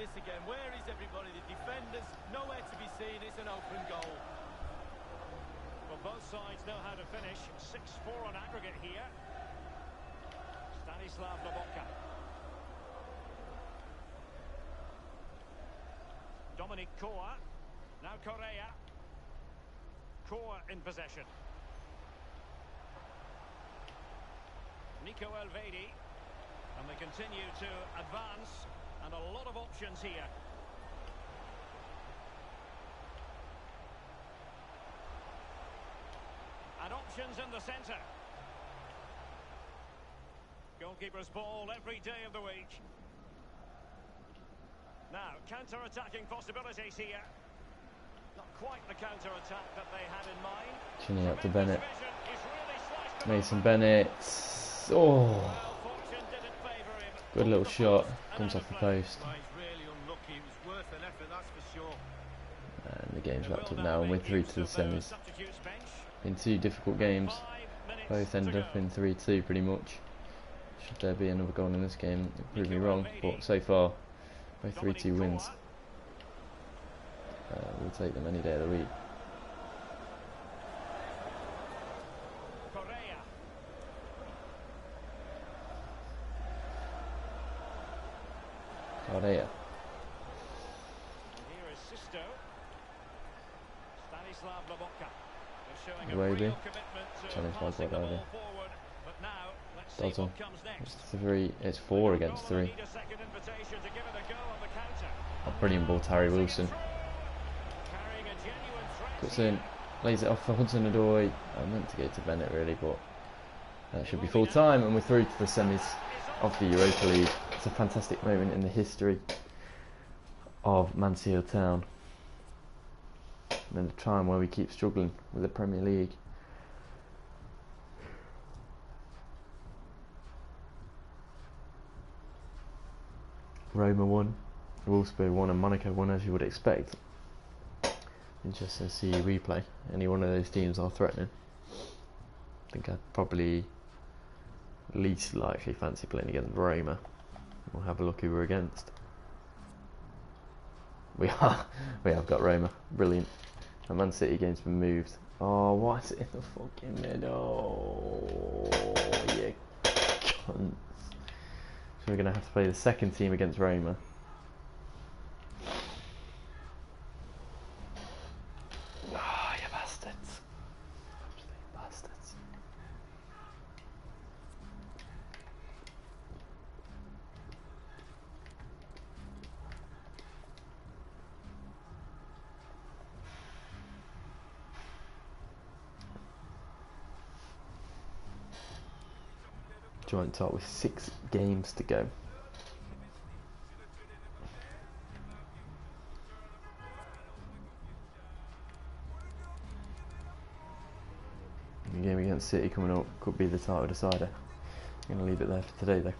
sides know how to finish. 6-4 on aggregate here. Stanislav Lobotka. Dominic Koa. Now Correa. Koa in possession. Nico Elvedi. And they continue to advance. And a lot of options here. And options in the centre. Goalkeeper's ball every day of the week. Now, counter-attacking possibilities here. Not quite the counter-attack that they had in mind. Chinny up to Bennett. Mason Bennett. Oh, good little shot. Comes off the post. And the game's wrapped up now, and we're through to the semis. Been two difficult games. Both ended up in 3-2 pretty much. Should there be another goal in this game, it'll prove me wrong. But so far, both 3-2 wins. We'll take them any day of the week. Correa. Here is Sisto. Stanislav Lobotka. They're showing a real commitment to passing the ball forward. But now, let's see what comes next. It's 4 against 3. A brilliant ball, Harry Wilson. Cuts in, lays it off for Hudson-Odoi. I meant to go to Bennett really, but that should be full time, and we're through to the semis of the Europa League. It's a fantastic moment in the history of Mansfield Town, and a time where we keep struggling with the Premier League. Roma won, Wolfsburg won, and Monaco won, as you would expect. Interesting to see a replay. Any one of those teams are threatening. I think I'd probably least likely fancy playing against Roma. We'll have a look who we're against. We have got Roma. Brilliant. The Man City game's been moved. Oh, what's in the fucking middle? You cunts. So we're going to have to play the second team against Roma. Oh, you bastards. Absolute bastards. Joint top with 6 games to go. The game against City coming up could be the title decider. I'm going to leave it there for today though.